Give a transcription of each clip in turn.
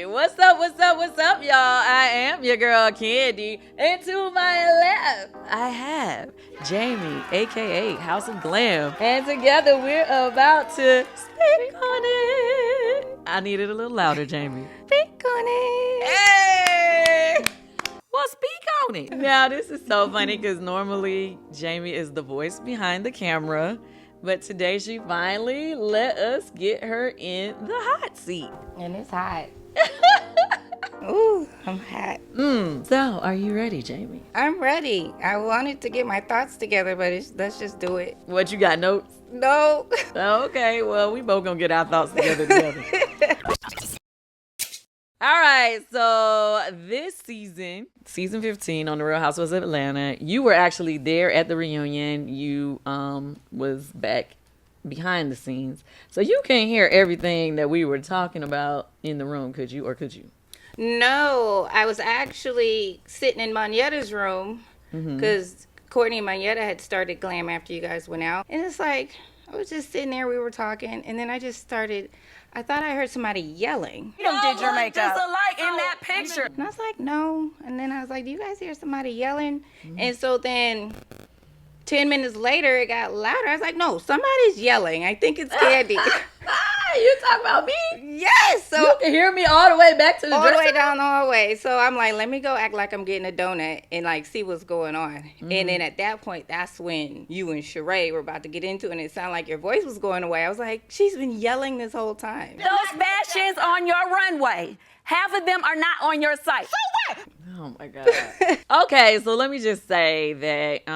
What's up, y'all? I am your girl, Candy. And to my left, I have Jami, a.k.a. House of Glam. And together, we're about to speak on it. I need it a little louder, Jami. Speak on it. Hey! Well, speak on it. Now, this is so funny because normally Jami is the voice behind the camera. But today, she finally let us get her in the hot seat. And it's hot. Ooh, I'm hot. So, are you ready, Jami? I'm ready. I wanted to get my thoughts together, but let's just do it. What, you got notes? No. Okay, well, we both gonna get our thoughts together. All right, so this season 15 on The Real Housewives of Atlanta, you were actually there at the reunion. You was back behind the scenes. So you can't hear everything that we were talking about in the room, could you? No, I was actually sitting in Manyetta's room because Courtney and Manyetta had started Glam after you guys went out. And it's like, I was just sitting there, we were talking, and then I thought I heard somebody yelling. You did your makeup. Just alike in that picture. And I was like, no. And then I was like, do you guys hear somebody yelling? And so then 10 minutes later, it got louder. I was like, no, somebody's yelling. I think it's Kandi. You talking about me? Yes. So you can hear me all the way back to the all the way dresser? down the hallway. So I'm like, let me go act like I'm getting a donut and like see what's going on. And then at that point, that's when you and Sheree were about to get into it, and it sounded like your voice was going away. I was like, she's been yelling this whole time. Those fashions on your runway, half of them are not on your site. So what? Oh my God. Okay, so let me just say that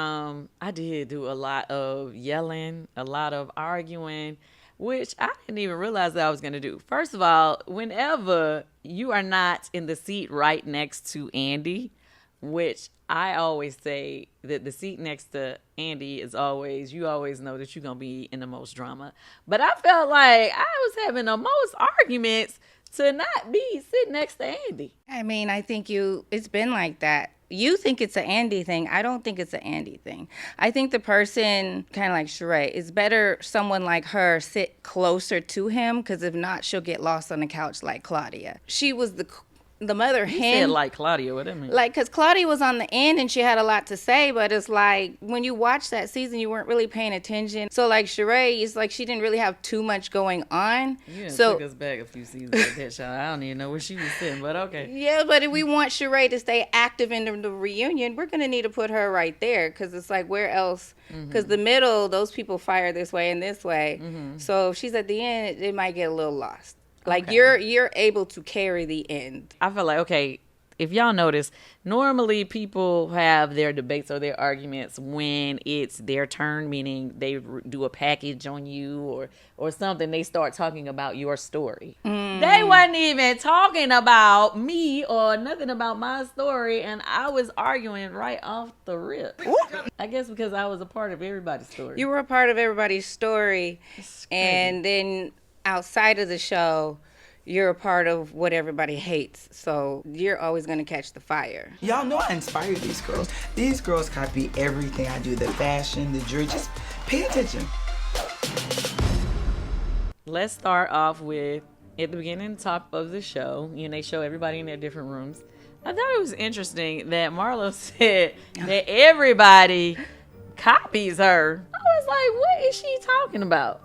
I did do a lot of yelling, a lot of arguing, which I didn't even realize that I was going to do. First of all, whenever you are not in the seat right next to Andy, which I always say that the seat next to Andy is always, you always know that you're going to be in the most drama. But I felt like I was having the most arguments to not be sitting next to Andy. I mean, I think it's been like that. You think it's an Andy thing. I don't think it's an Andy thing. I think the person, kind of like Sheree, it's better someone like her sit closer to him, because if not, she'll get lost on the couch like Claudia. She was the mother hen. You said like Claudia, what do you mean? Like, because Claudia was on the end and she had a lot to say, but it's like, when you watch that season, you weren't really paying attention. So, like, Sheree, it's like she didn't really have too much going on. You took us back a few seasons with that shot. I don't even know where she was sitting, but okay. Yeah, but if we want Sheree to stay active in the reunion, we're going to need to put her right there, because it's like, where else? Because the middle, those people fire this way and this way. So if she's at the end, it might get a little lost. Like, you're able to carry the end. I feel like, okay, if y'all notice, normally people have their debates or their arguments when it's their turn, meaning they do a package on you or something. They start talking about your story. They wasn't even talking about me or nothing about my story, and I was arguing right off the rip. I guess because I was a part of everybody's story. You were a part of everybody's story, and then outside of the show, you're a part of what everybody hates. So you're always going to catch the fire. Y'all know I inspired these girls. These girls copy everything I do, the fashion, the jewelry. Just pay attention. Let's start off with, at the beginning, top of the show, they show everybody in their different rooms. I thought it was interesting that Marlo said that everybody copies her. I was like, what is she talking about?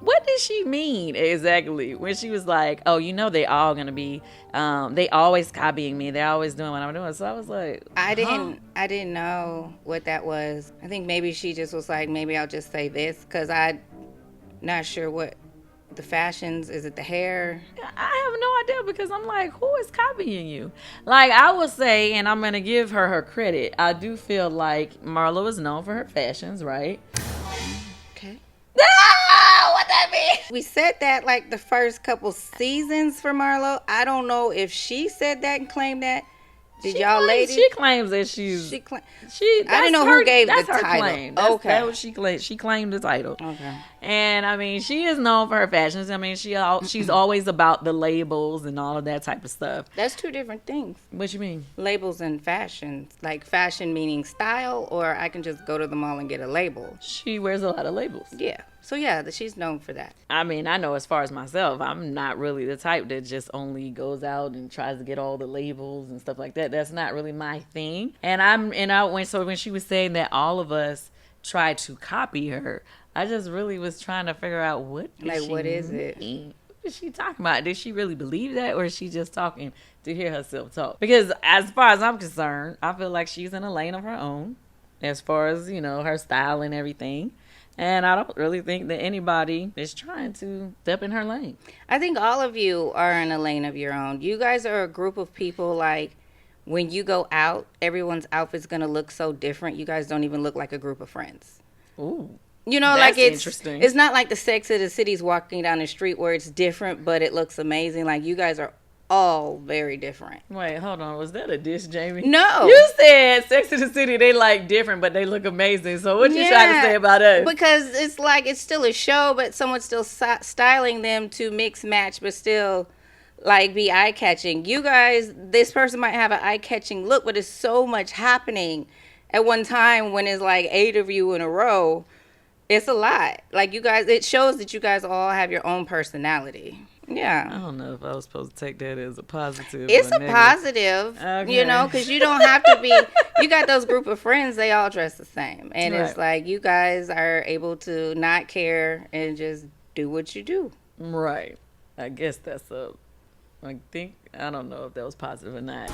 What did she mean exactly when she was like, oh, they all gonna be, they always copying me. They're always doing what I'm doing. So I was like, I didn't know what that was. I think maybe she just was like, maybe I'll just say this, because I'm not sure what the fashions, is it the hair? I have no idea, because I'm like, who is copying you? Like, I would say, and I'm going to give her credit, I do feel like Marlo is known for her fashions, right? Okay. What that mean? We said that like the first couple seasons for Marlo. I don't know if she said that and claimed that. Did y'all ladies? She claims that I didn't know who gave the title. Claim. That's what she claimed. She claimed the title. Okay. And I mean, she is known for her fashions. I mean, she's always about the labels and all of that type of stuff. That's two different things. What you mean? Labels and fashion. Like fashion meaning style, or I can just go to the mall and get a label. She wears a lot of labels. Yeah. So yeah, she's known for that. I mean, I know as far as myself, I'm not really the type that just only goes out and tries to get all the labels and stuff like that. That's not really my thing. So when she was saying that all of us tried to copy her, I just really was trying to figure out what is it? What is she talking about? Did she really believe that, or is she just talking to hear herself talk? Because as far as I'm concerned, I feel like she's in a lane of her own as far as, her style and everything. And I don't really think that anybody is trying to step in her lane. I think all of you are in a lane of your own. You guys are a group of people, like, when you go out, everyone's outfit's going to look so different. You guys don't even look like a group of friends. Ooh. That's like interesting. It's not like the Sex of the City's walking down the street where it's different, but it looks amazing. Like, you guys are all very different. Wait, hold on. Was that a diss, Jamie? No. You said Sex of the City, they like different, but they look amazing. So what you trying to say about us? Because it's like, it's still a show, but someone's still styling them to mix match, but still like be eye-catching. You guys, this person might have an eye-catching look, but it's so much happening at one time when it's like 8 of you in a row. It's a lot. Like, you guys, it shows that you guys all have your own personality. Yeah. I don't know if I was supposed to take that as a positive. It's a negative. Positive, okay. Because you don't have to be, you got those group of friends, they all dress the same. And right. It's like, you guys are able to not care and just do what you do. Right. I guess I don't know if that was positive or not.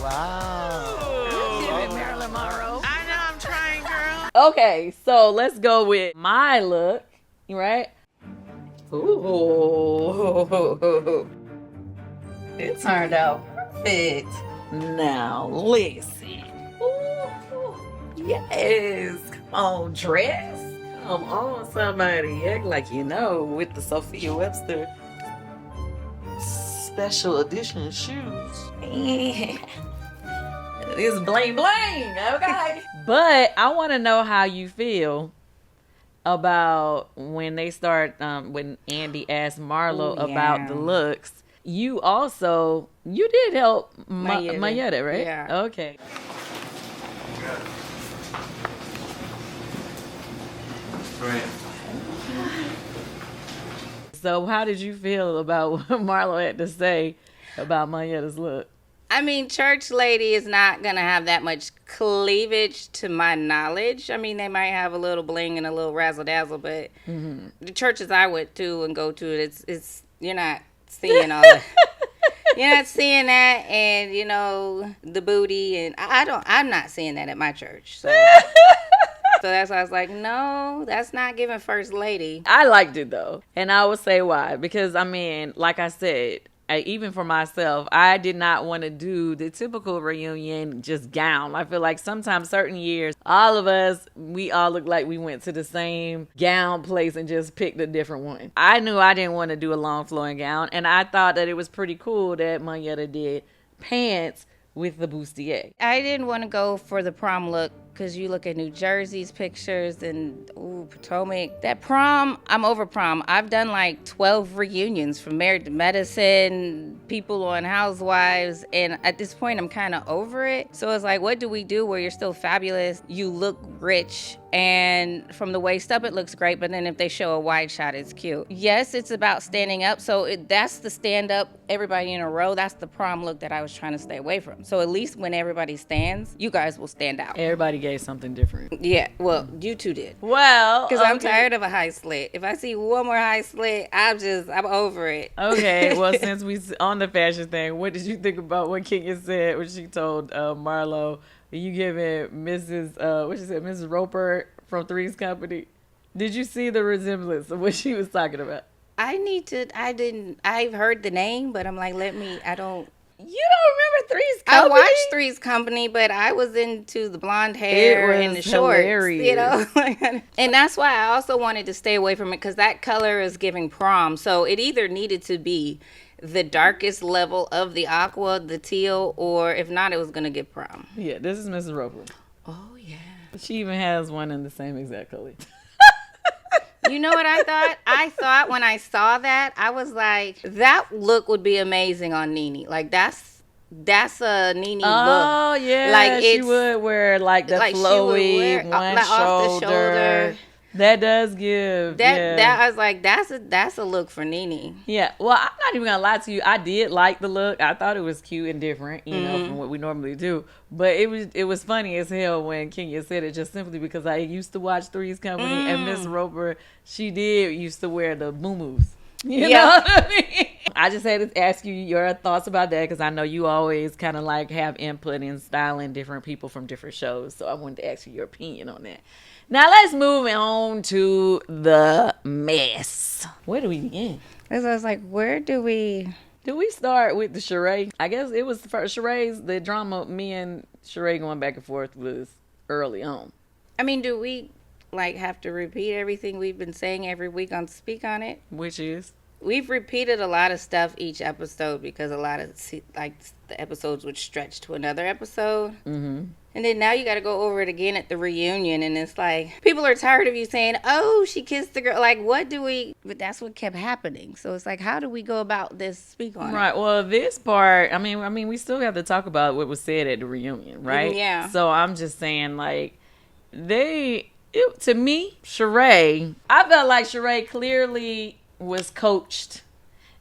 Wow. Marilyn Monroe. I know, I'm trying, girl. Okay, so let's go with my look, right? Ooh. It turned out perfect. Now, listen. Ooh. Yes. Come on, dress. Come on, somebody. Act like you know with the Sophia Webster special edition shoes. It's bling bling, okay? But I want to know how you feel about when they start, when Andy asked Marlo about the looks. You did help Mayetta, right? Yeah. Okay. Right. So how did you feel about what Marlo had to say about Mayetta's look? I mean, church lady is not going to have that much cleavage to my knowledge. I mean, they might have a little bling and a little razzle-dazzle, but the churches I went to and go to, it's you're not seeing all that. You're not seeing that, and, the booty, and I'm not seeing that at my church. So that's why I was like, no, that's not giving first lady. I liked it, though, and I will say why. Because, I mean, like I said, even for myself, I did not want to do the typical reunion just gown. I feel like sometimes certain years, all of us, we all look like we went to the same gown place and just picked a different one. I knew I didn't want to do a long flowing gown, and I thought that it was pretty cool that Mayetta did pants with the bustier. I didn't want to go for the prom look because you look at New Jersey's pictures and Potomac. That prom, I'm over prom. I've done like 12 reunions from Married to Medicine, people on Housewives, and at this point I'm kind of over it. So it's like, what do we do where you're still fabulous, you look rich, and from the waist up it looks great, but then if they show a wide shot, it's cute. Yes, it's about standing up, so that's the stand up, everybody in a row. That's the prom look that I was trying to stay away from. So at least when everybody stands, you guys will stand out. Everybody gave something different. Yeah, well, you two did. Well, because I'm tired of a high slit. If I see one more high slit, I'm over it. Okay, well, since we on the fashion thing, what did you think about what Kenya said when she told Marlo, you giving Mrs. Roper from Three's Company? Did you see the resemblance of what she was talking about? I've heard the name, but I'm like, You don't remember Three's Company? I watched Three's Company, but I was into the blonde hair and the shorts, hilarious. And that's why I also wanted to stay away from it, because that color is giving prom. So it either needed to be the darkest level of the aqua, the teal, or if not, it was going to give prom. Yeah, this is Mrs. Roper. Oh, yeah. She even has one in the same exact color. You know what I thought? I thought when I saw that, I was like, that look would be amazing on Nene. Like that's a Nene look. Oh yeah, Like she it's would wear like the like she would flowy wear, one like, shoulder. off the shoulder. That does give That I was like, that's a look for Nene. Yeah, well, I'm not even gonna lie to you. I did like the look. I thought it was cute and different, you know, from what we normally do. But it was funny as hell when Kenya said it, just simply because I used to watch Three's Company and Miss Roper, she did used to wear the moo-moos. You know what I mean? I just had to ask you your thoughts about that because I know you always kind of like have input in styling different people from different shows. So I wanted to ask you your opinion on that. Now let's move on to the mess. Where do we begin? Because I was like, where do we... Do we start with the charade? I guess it was for charades. The drama, me and Sheree going back and forth was early on. I mean, do we like have to repeat everything we've been saying every week on Speak On It? Which is? We've repeated a lot of stuff each episode because a lot of like the episodes would stretch to another episode. Mm-hmm. And then now you got to go over it again at the reunion. And it's like, people are tired of you saying, oh, she kissed the girl. Like, what do we... But that's what kept happening. So it's like, how do we go about this Speak On It? Right. Well, this part, I mean, we still have to talk about what was said at the reunion, right? Yeah. So I'm just saying, like, to me, Sheree, I felt like Sheree clearly was coached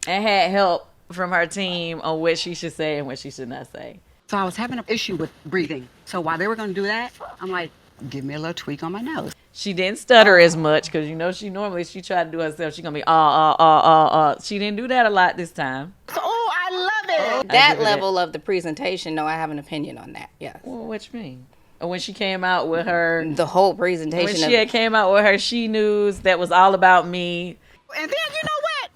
and had help from her team on what she should say and what she should not say. So I was having an issue with breathing. So while they were going to do that, I'm like, give me a little tweak on my nose. She didn't stutter as much because, you know, she tried to do herself. She's going to be, She didn't do that a lot this time. So, oh, I love it. That level of the presentation, no, I have an opinion on that, yes. Well, what you mean? When she came out with her... The whole presentation. When she came out with her She News that was all about me. And then, you know what?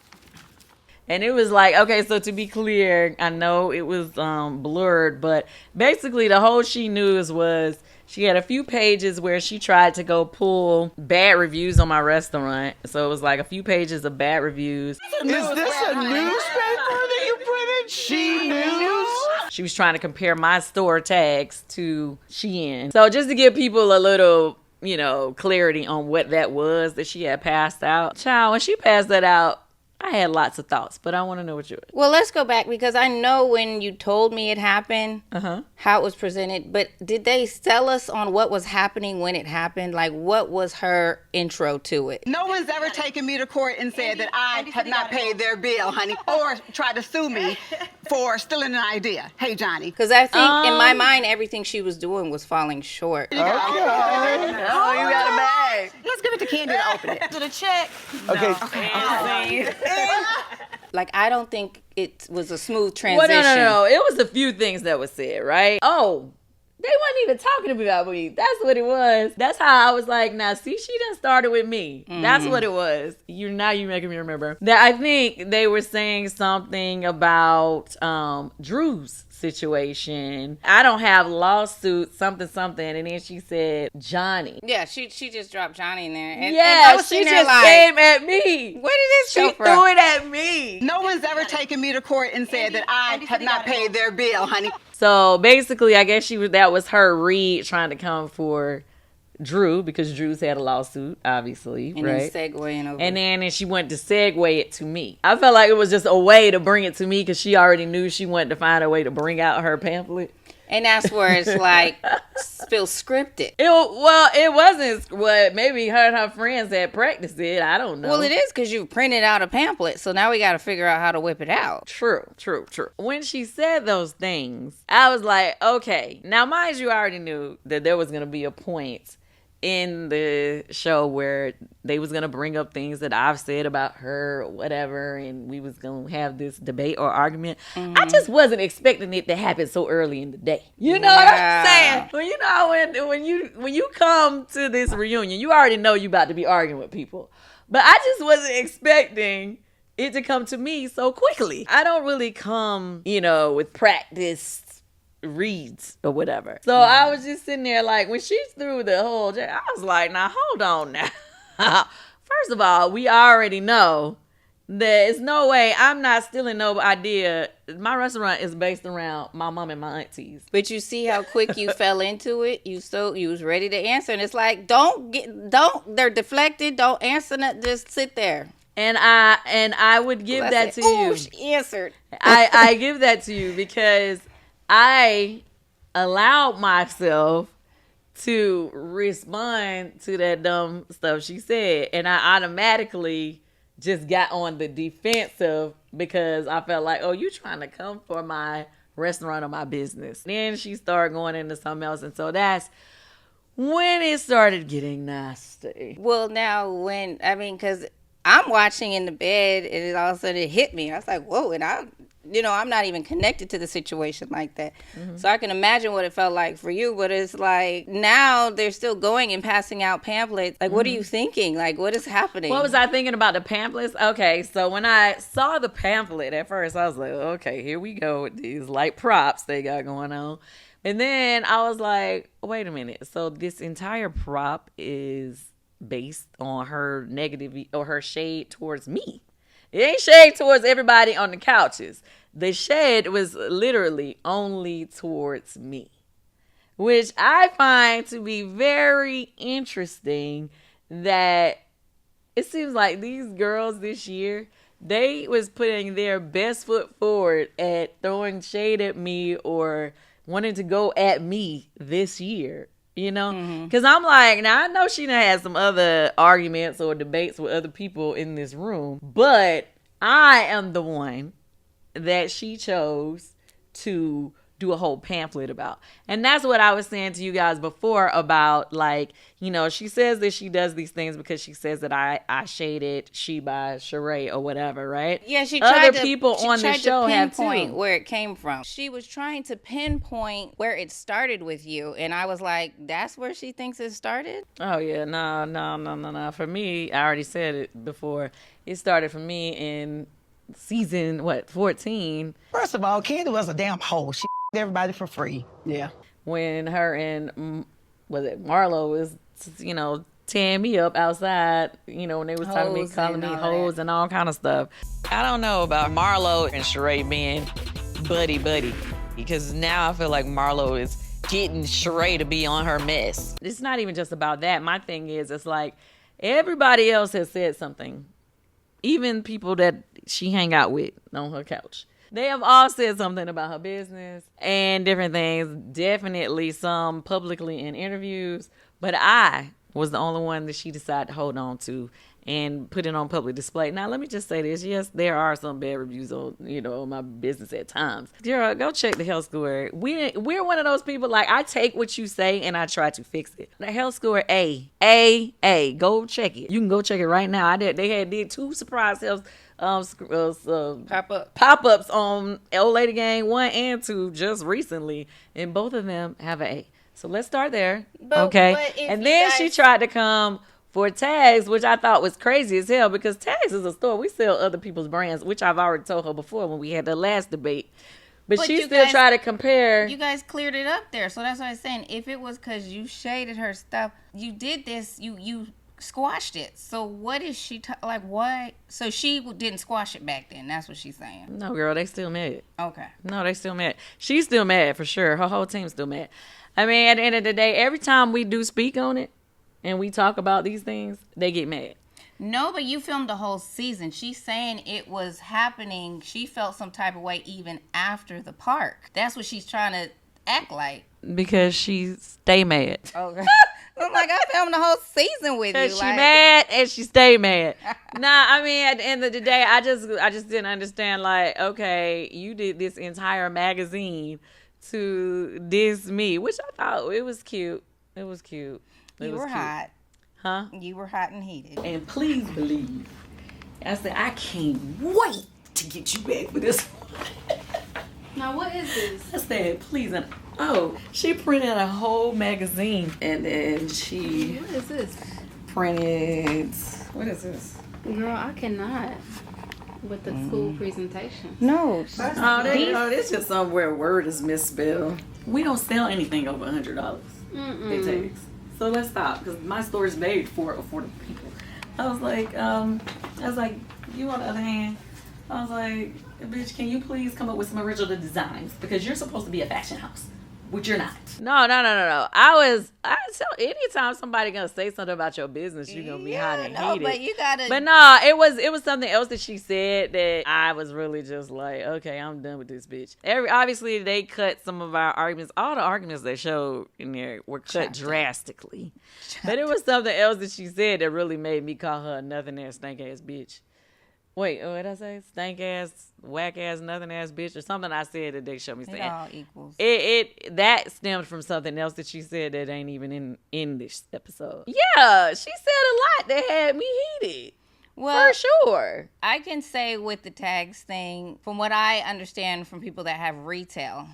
And it was like, okay, so to be clear, I know it was blurred, but basically the whole She News was she had a few pages where she tried to go pull bad reviews on my restaurant. So it was like a few pages of bad reviews. Is this a newspaper that you printed? She News? She was trying to compare my store tags to Shein. So just to give people a little, you know, clarity on what that was that she had passed out. Child, when she passed that out, I had lots of thoughts, but I want to know what yours. Well, let's go back because I know when you told me it happened, how it was presented, but did they sell us on what was happening when it happened? Like, what was her intro to it? No one's ever taken me to court and said that I have not paid their bill, honey, or tried to sue me for stealing an idea. Hey, Johnny. Because I think in my mind, everything she was doing was falling short. Okay. Oh, you got a bag. Let's give it to Candy to open it. To the check. Okay. Like, I don't think it was a smooth transition. Well, no. It was a few things that was said, right? Oh, they wasn't even talking about me. That's what it was. That's how I was like, now, see, she done started with me. That's what it was. You're making me remember. That I think they were saying something about Drew's situation. I don't have lawsuits, something, and then she said Johnny. Yeah, she just dropped Johnny in there. And Yeah, I was she sitting there just came at me. Where did this She come from? threw it at me. No one's ever taken me to court and said that I have not paid their bill, honey. So basically, I guess that was her read trying to come for Drew because Drew's had a lawsuit, obviously, and right? then segueing over. And then she went to segue it to me. I felt like it was just a way to bring it to me because she already knew she wanted to find a way to bring out her pamphlet. And that's where it's like, feels scripted. It wasn't. Well, maybe her and her friends had practiced it. I don't know. Well, it is because you've printed out a pamphlet, so now we got to figure out how to whip it out. True. When she said those things, I was like, okay. Now, mind you, I already knew that there was going to be a point in the show where they was going to bring up things that I've said about her or whatever, and we was going to have this debate or argument. I just wasn't expecting it to happen so early in the day. You know what I'm saying? Well, you know, when you come to this reunion, you already know you about to be arguing with people. But I just wasn't expecting it to come to me so quickly. I don't really come, with practice reads or whatever. So I was just sitting there like, when she threw the whole, I was like, now hold on now. First of all, we already know There's no way I'm not stealing no idea. My restaurant is based around my mom and my aunties. But you see how quick you fell into it. You was ready to answer, and it's like, they're deflected. Don't answer that. Just sit there. And I would give that to you. She answered. I give that to you because I allowed myself to respond to that dumb stuff she said, and I automatically just got on the defensive because I felt like, oh, you trying to come for my restaurant or my business. Then she started going into something else, and so that's when it started getting nasty. Well, now because I'm watching in the bed, and it all of a sudden it hit me. I was like, whoa, and I'm not even connected to the situation like that. Mm-hmm. So I can imagine what it felt like for you, but it's like now they're still going and passing out pamphlets. Like, what are you thinking? Like, what is happening? What was I thinking about the pamphlets? Okay, so when I saw the pamphlet at first, I was like, okay, here we go with these like props they got going on. And then I was like, wait a minute. So this entire prop is based on her negative or her shade towards me. It ain't shade towards everybody on the couches. The shade was literally only towards me, which I find to be very interesting that it seems like these girls this year, they was putting their best foot forward at throwing shade at me or wanting to go at me this year. You know, because I'm like, now I know she done had some other arguments or debates with other people in this room, but I am the one that she chose to do a whole pamphlet about. And that's what I was saying to you guys before about, like, you know, she says that she does these things because she says that I shaded she by Sheree or whatever, right? Yeah, she tried other people on the show have pinpoint where it came from. She was trying to pinpoint where it started with you, and I was like, that's where she thinks it started? Oh yeah, no. For me, I already said it before. It started for me in season 14. First of all, Kandi was a damn hoe. She everybody for free. Yeah. When her and Marlo was, you know, tearing me up outside, you know, when they was talking to me, calling me hoes and all kind of stuff. I don't know about Marlo and Sheree being buddy, because now I feel like Marlo is getting Sheree to be on her mess. It's not even just about that. My thing is, it's like everybody else has said something. Even people that she hang out with on her couch. They have all said something about her business and different things. Definitely some publicly in interviews. But I was the only one that she decided to hold on to and put it on public display. Now, let me just say this. Yes, there are some bad reviews on, you know, my business at times. Girl, go check the health score. We're one of those people, like, I take what you say and I try to fix it. The health score, A. Go check it. You can go check it right now. They did 2 surprise health pop-ups on Old Lady Gang 1 and 2 just recently, and both of them have an A. So let's start there. Okay. And then she tried to come for Tags, which I thought was crazy as hell, because Tags is a store. We sell other people's brands, which I've already told her before when we had the last debate. But she still tried to compare. You guys cleared it up there. So that's what I was saying. If it was because you shaded her stuff, you did this, you squashed it. So what is she like? What? So she didn't squash it back then. That's what she's saying. No, girl, they still mad. Okay. No, they still mad. She's still mad for sure. Her whole team's still mad. I mean, at the end of the day, every time we do speak on it and we talk about these things, they get mad. No, but you filmed the whole season. She's saying it was happening. She felt some type of way even after the park. That's what she's trying to act like. Because she stay mad. Okay. I'm like, I filmed the whole season with you. She mad and she stay mad. Nah, I mean, at the end of the day, I just didn't understand, like, okay, you did this entire magazine to diss me, which I thought it was cute. It was cute. You were hot. Huh? You were hot and heated. And please believe, I said, I can't wait to get you back for this one. Now, what is this? I said, please. And she printed a whole magazine. And then she... What is this? Printed... What is this? Girl, I cannot. With the school presentation. No. This just somewhere a word is misspelled. We don't sell anything over $100. It takes. So let's stop, because my store is made for affordable people. I was like, You, on the other hand, I was like, bitch, can you please come up with some original designs? Because you're supposed to be a fashion house, which you're not. No. I tell anytime somebody gonna say something about your business, you're gonna be hot and heated. But you gotta. But no, it was something else that she said that I was really just like, okay, I'm done with this bitch. Obviously they cut some of our arguments. All the arguments they showed in there were cut drastically. But it was something else that she said that really made me call her a nothing ass stank ass bitch. Wait, what did I say? Stank ass, whack ass, nothing ass bitch, or something I said that they showed me saying. It all equals. That stemmed from something else that she said that ain't even in this episode. Yeah, she said a lot that had me heated. Well, for sure. I can say with the tags thing, from what I understand from people that have retail,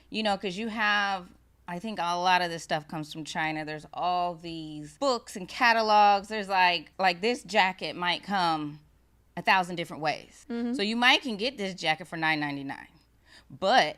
you know, because you have, I think a lot of this stuff comes from China. There's all these books and catalogs. There's like this jacket might come 1,000 different ways. Mm-hmm. So you might can get this jacket for $9.99. But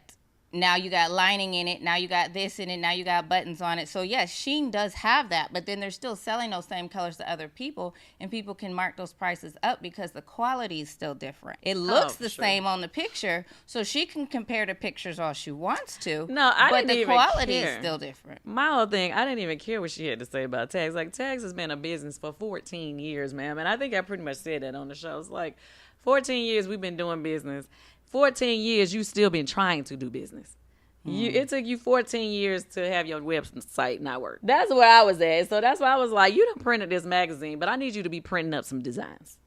now you got lining in it. Now you got this in it. Now you got buttons on it. So yes, Shein does have that, but then they're still selling those same colors to other people, and people can mark those prices up because the quality is still different. It looks the same on the picture, so she can compare the pictures all she wants to. No, I but didn't even the quality care. is still different. My whole thing, I didn't even care what she had to say about tags. Like, tags has been a business for 14 years, ma'am, and I think I pretty much said that on the show. It's like 14 years we've been doing business. 14 years you still been trying to do business. It took you 14 years to have your website not work. That's where I was at. So that's why I was like, you done printed this magazine, but I need you to be printing up some designs.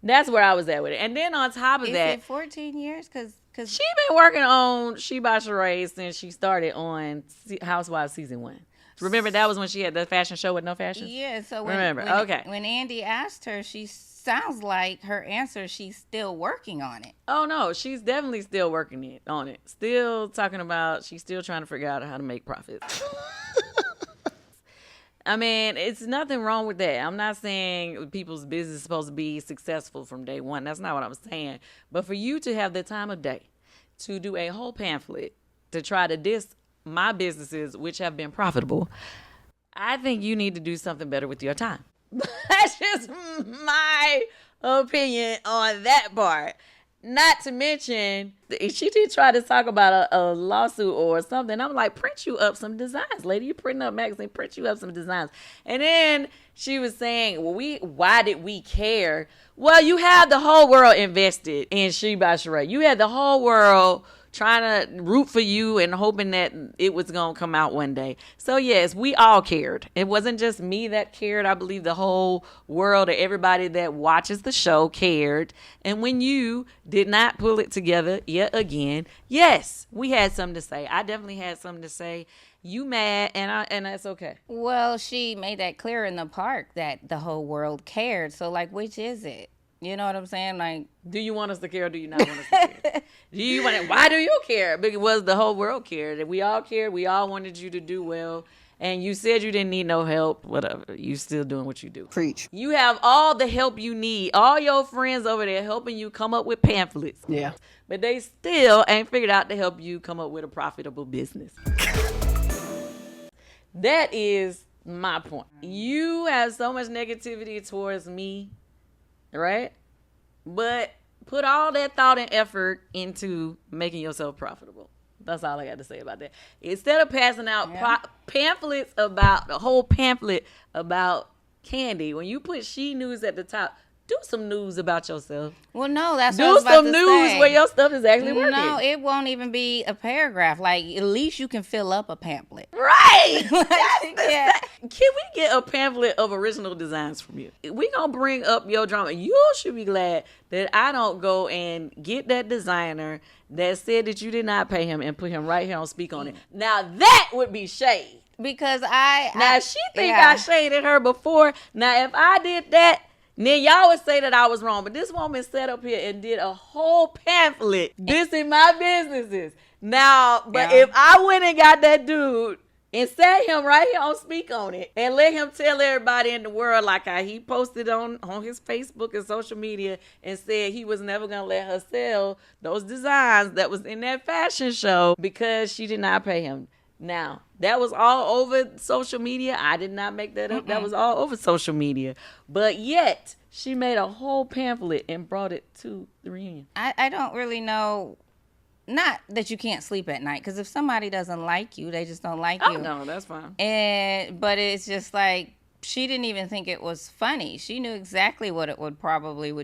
That's where I was at with it. And then on top of Is that, it 14 years? Because she been working on She by Sheree since she started on Housewives season 1. Remember, that was when she had the fashion show with no fashion? Yeah, so when Andy asked her, she sounds like her answer, she's still working on it. Oh, no, she's definitely still working on it. Still talking about, she's still trying to figure out how to make profits. I mean, it's nothing wrong with that. I'm not saying people's business is supposed to be successful from day one. That's not what I'm saying. But for you to have the time of day to do a whole pamphlet to try to diss my businesses, which have been profitable, I think you need to do something better with your time. That's just my opinion on that part. Not to mention, she did try to talk about a lawsuit or something. I'm like, print you up some designs, lady. You printing up magazine, print you up some designs. And then she was saying, well, why did we care? Well, you had the whole world invested in She by Sheree. You had the whole world trying to root for you and hoping that it was going to come out one day. So yes, we all cared. It wasn't just me that cared. I believe the whole world or everybody that watches the show cared. And when you did not pull it together yet again, yes, we had something to say. I definitely had something to say. You mad, and that's okay. Well, she made that clear in the park that the whole world cared. So like, which is it? You know what I'm saying? Like, do you want us to care or do you not want us to care? Do you want it? Why do you care? Because the whole world cared. We all cared. We all wanted you to do well. And you said you didn't need no help. Whatever. You still doing what you do. Preach. You have all the help you need. All your friends over there helping you come up with pamphlets. Yeah. But they still ain't figured out to help you come up with a profitable business. That is my point. You have so much negativity towards me. Right? But put all that thought and effort into making yourself profitable. That's all I got to say about that. Instead of passing out pamphlets about, the whole pamphlet about Kandi, when you put She News at the top, do some news about yourself. Well, no, that's what I was about do some to news say. where your stuff is actually working. No, it won't even be a paragraph. Like, at least you can fill up a pamphlet. Right. Yeah. Can we get a pamphlet of original designs from you? We gonna bring up your drama. You should be glad that I don't go and get that designer that said that you did not pay him and put him right here on Speak On It. Now that would be shade. Because she think I shaded her before. Now if I did that, then y'all would say that I was wrong. But this woman sat up here and did a whole pamphlet dissing my businesses. Now, but if I went and got that dude and sat him right here on Speak On It and let him tell everybody in the world, like how he posted on his Facebook and social media and said he was never going to let her sell those designs that was in that fashion show because she did not pay him. Now, that was all over social media. I did not make that up. That was all over social media. But yet, she made a whole pamphlet and brought it to the reunion. I don't really know. Not that you can't sleep at night, because if somebody doesn't like you, they just don't like you. Oh, no, that's fine. But it's just like, she didn't even think it was funny. She knew exactly what it would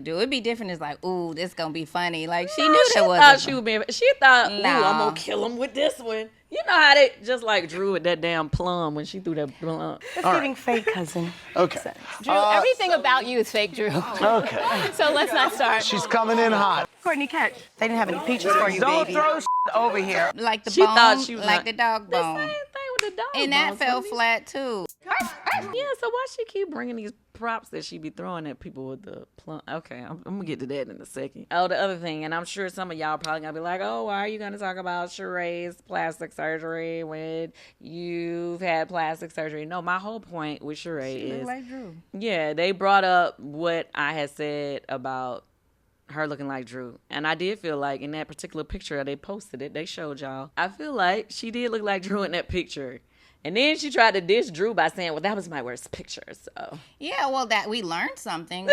do. It'd be different. It's like, ooh, this gonna be funny. Like, she knew that wasn't. She thought, ooh, No. I'm gonna kill him with this one. You know how they just like Drew with that damn plum when she threw that plum. It's getting fake, cousin. Okay. Drew, everything about you is fake, Drew. Okay. So let's not start. She's coming in hot. Courtney, catch. They didn't have any peaches for you, Don't baby. throw over here. Like the She bone, thought she was like not- the dog The bone. same thing with the dog And that bones, fell honey. flat, too. Yeah, so why she keep bringing these props that she be throwing at people with the plum? Okay, I'm gonna get to that in a second. Oh, the other thing, and I'm sure some of y'all probably gonna be like, oh, why are you gonna talk about Sheree's plastic surgery when you've had plastic surgery? No, my whole point with Sheree is, Like Drew. yeah, they brought up what I had said about her looking like Drew. And I did feel like in that particular picture, they posted it, they showed y'all. I feel like she did look like Drew in that picture. And then she tried to diss Drew by saying, well, that was my worst picture, so. Yeah, well, that we learned something.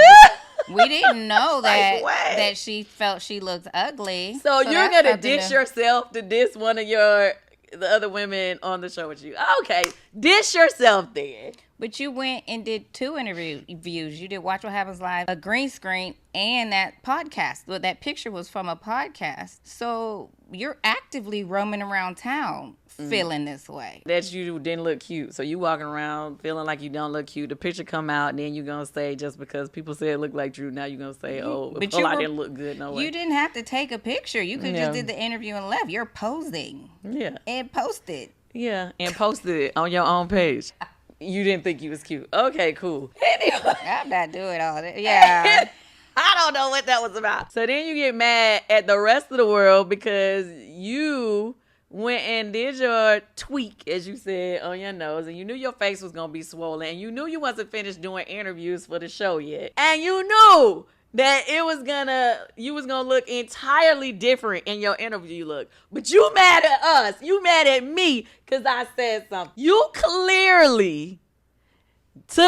We didn't know that what? that she felt she looked ugly. So you're that's going to something diss yourself to diss one of the other women on the show with you. Okay, diss yourself then. But you went and did 2 interviews. You did Watch What Happens Live, a green screen, and that podcast. But that picture was from a podcast. So you're actively roaming around town feeling this way. That you didn't look cute. So you walking around feeling like you don't look cute. The picture come out and then you're going to say just because people said it looked like Drew, now you're going to say, But I didn't look good. No way. You didn't have to take a picture. You could Yeah. just did the interview and left. You're posing Yeah. and posted. Yeah, and posted it on your own page. You didn't think you was cute. Okay, cool. Anyway. I'm not doing all that. Yeah. I don't know what that was about. So then you get mad at the rest of the world because you went and did your tweak, as you said, on your nose, and you knew your face was going to be swollen, and you knew you wasn't finished doing interviews for the show yet. And you knew that you was gonna look entirely different in your interview look. But you mad at us. You mad at me because I said something. You clearly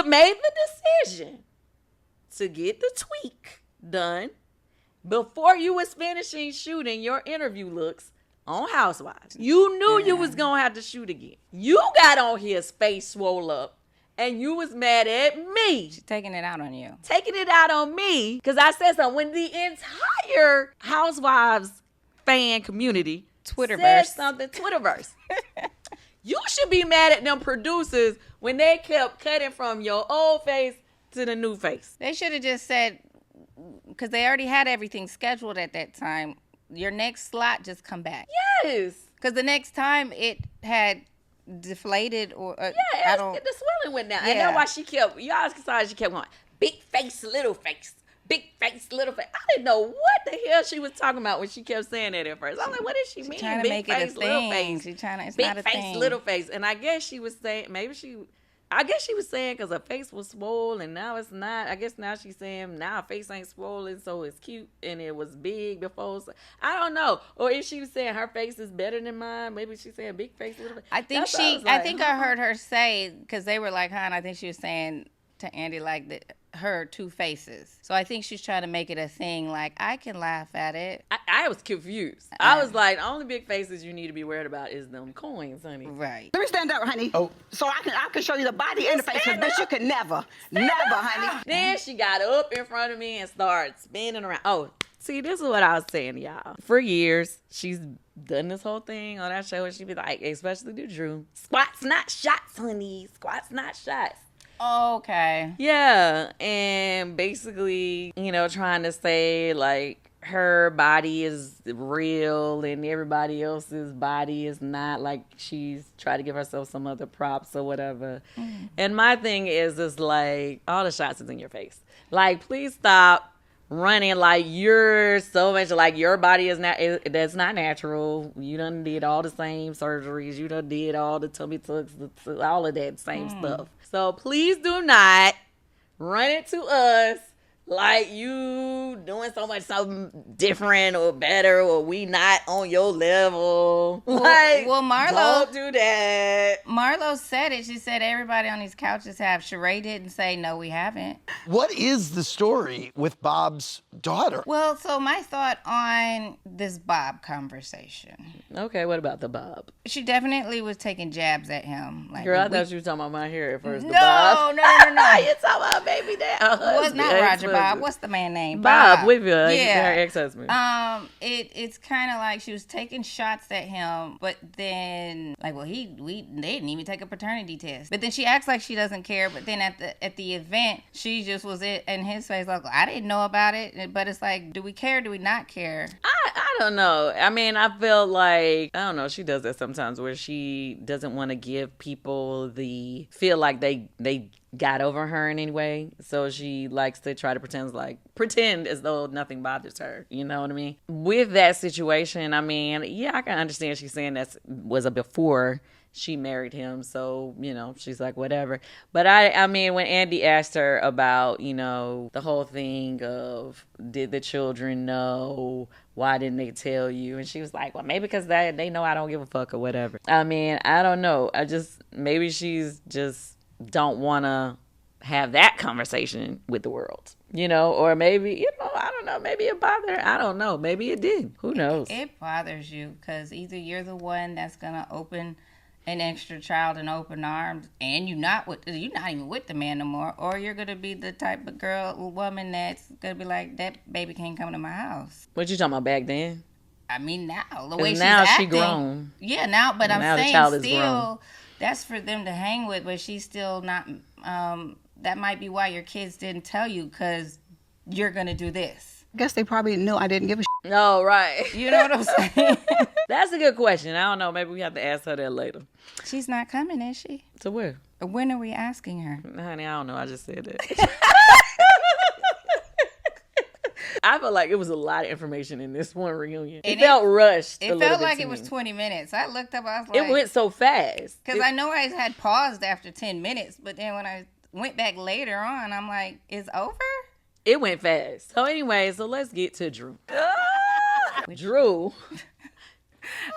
made the decision to get the tweak done before you was finishing shooting your interview looks on Housewives. You knew you was gonna have to shoot again. You got on here face swole up. And you was mad at me. She's taking it out on you. Taking it out on me because I said something. When the entire Housewives fan community Twitterverse. said something, Twitterverse. You should be mad at them producers when they kept cutting from your old face to the new face. They should have just said, because they already had everything scheduled at that time, your next slot just come back. Yes. Because the next time it had deflated or Yeah, I don't. the swelling went down. And Yeah. that's why she kept, y'all saw she kept going, big face, little face. Big face, little face. I didn't know what the hell she was talking about when she kept saying that at first. I'm like, what does she mean? trying to Big make it face, a little thing. face. She's trying to, it's Big not a face, thing. little face. And I guess she was saying, she was saying because her face was swollen and now it's not. I guess now she's saying now her face ain't swollen, so it's cute and it was big before. So, I don't know. Or if she was saying her face is better than mine, maybe she's saying big face, little face. I think That's what I was like, I heard her say, because they were like, huh, and I think she was saying to Andy, like, her 2 faces. So I think she's trying to make it a thing, like, I can laugh at it. I was confused. I was like, the only big faces you need to be worried about is them coins, honey. Right. Let me stand up, honey. Oh. So I can show you the body and the face, but bitch, you could never, honey. Then she got up in front of me and started spinning around. Oh, see, this is what I was saying to y'all. For years, she's done this whole thing on that show, and she be like, especially to Drew, squats not shots, honey. Squats not shots. Okay. Yeah, and basically, trying to say, like, her body is real and everybody else's body is not, like she's trying to give herself some other props or whatever. And my thing is like, all the shots is in your face. Like, please stop running like you're so much like your body is not, that's not natural. You done did all the same surgeries. You done did all the tummy tucks, all of that same stuff. So please do not run it to us Like, you doing so much something different or better, or we not on your level. Like, well, Marlo, don't do that. Marlo said it. She said everybody on these couches have. Sheree didn't say no, we haven't. What is the story with Bob's daughter? Well, so my thought on this Bob conversation. Okay, what about the Bob? She definitely was taking jabs at him. Like, Girl, I thought you were talking about my hair at first. No, the Bob. no. You talking about baby dad? Well, it's not Roger Bob. What's the man name? Bob with her Yeah. ex-husband. It's kind of like she was taking shots at him, but then like, well, they didn't even take a paternity test. But then she acts like she doesn't care. But then at the event, she just was in his face like, I didn't know about it. But it's like, do we care? Do we not care? I don't know. I mean, I feel like, I don't know, she does that sometimes where she doesn't want to give people feel like they got over her in any way. So she likes to try to pretend as though nothing bothers her. You know what I mean? With that situation, I mean, yeah, I can understand she's saying that was a before she married him. So, you know, she's like, whatever. But I mean, when Andy asked her about, you know, the whole thing of, did the children know? Why didn't they tell you? And she was like, well, maybe because they know I don't give a fuck or whatever. I mean, I don't know. Maybe she's just don't want to have that conversation with the world, you know, or maybe, you know, I don't know, maybe it bothered her. I don't know. Maybe it did. Who knows? It bothers you because either you're the one that's going to open an extra child in open arms and you're not even with the man no more, or you're going to be the type of woman that's going to be like, that baby can't come to my house. What you talking about back then? I mean, now, the way she's now acting. She grown. Yeah, now, but I'm saying the child is still, grown. That's for them to hang with, but she's still not, that might be why your kids didn't tell you, because you're going to do this. I guess they probably knew I didn't give a shit. No, right. You know what I'm saying? That's a good question. I don't know. Maybe we have to ask her that later. She's not coming, is she? To where? When are we asking her? Honey, I don't know. I just said that. I feel like it was a lot of information in this one reunion. It felt rushed. It felt like it was 20 minutes. I looked up, I was like... It went so fast. Because I know I had paused after 10 minutes, but then when I went back later on, I'm like, it's over? It went fast. So anyway, let's get to Drew. Drew.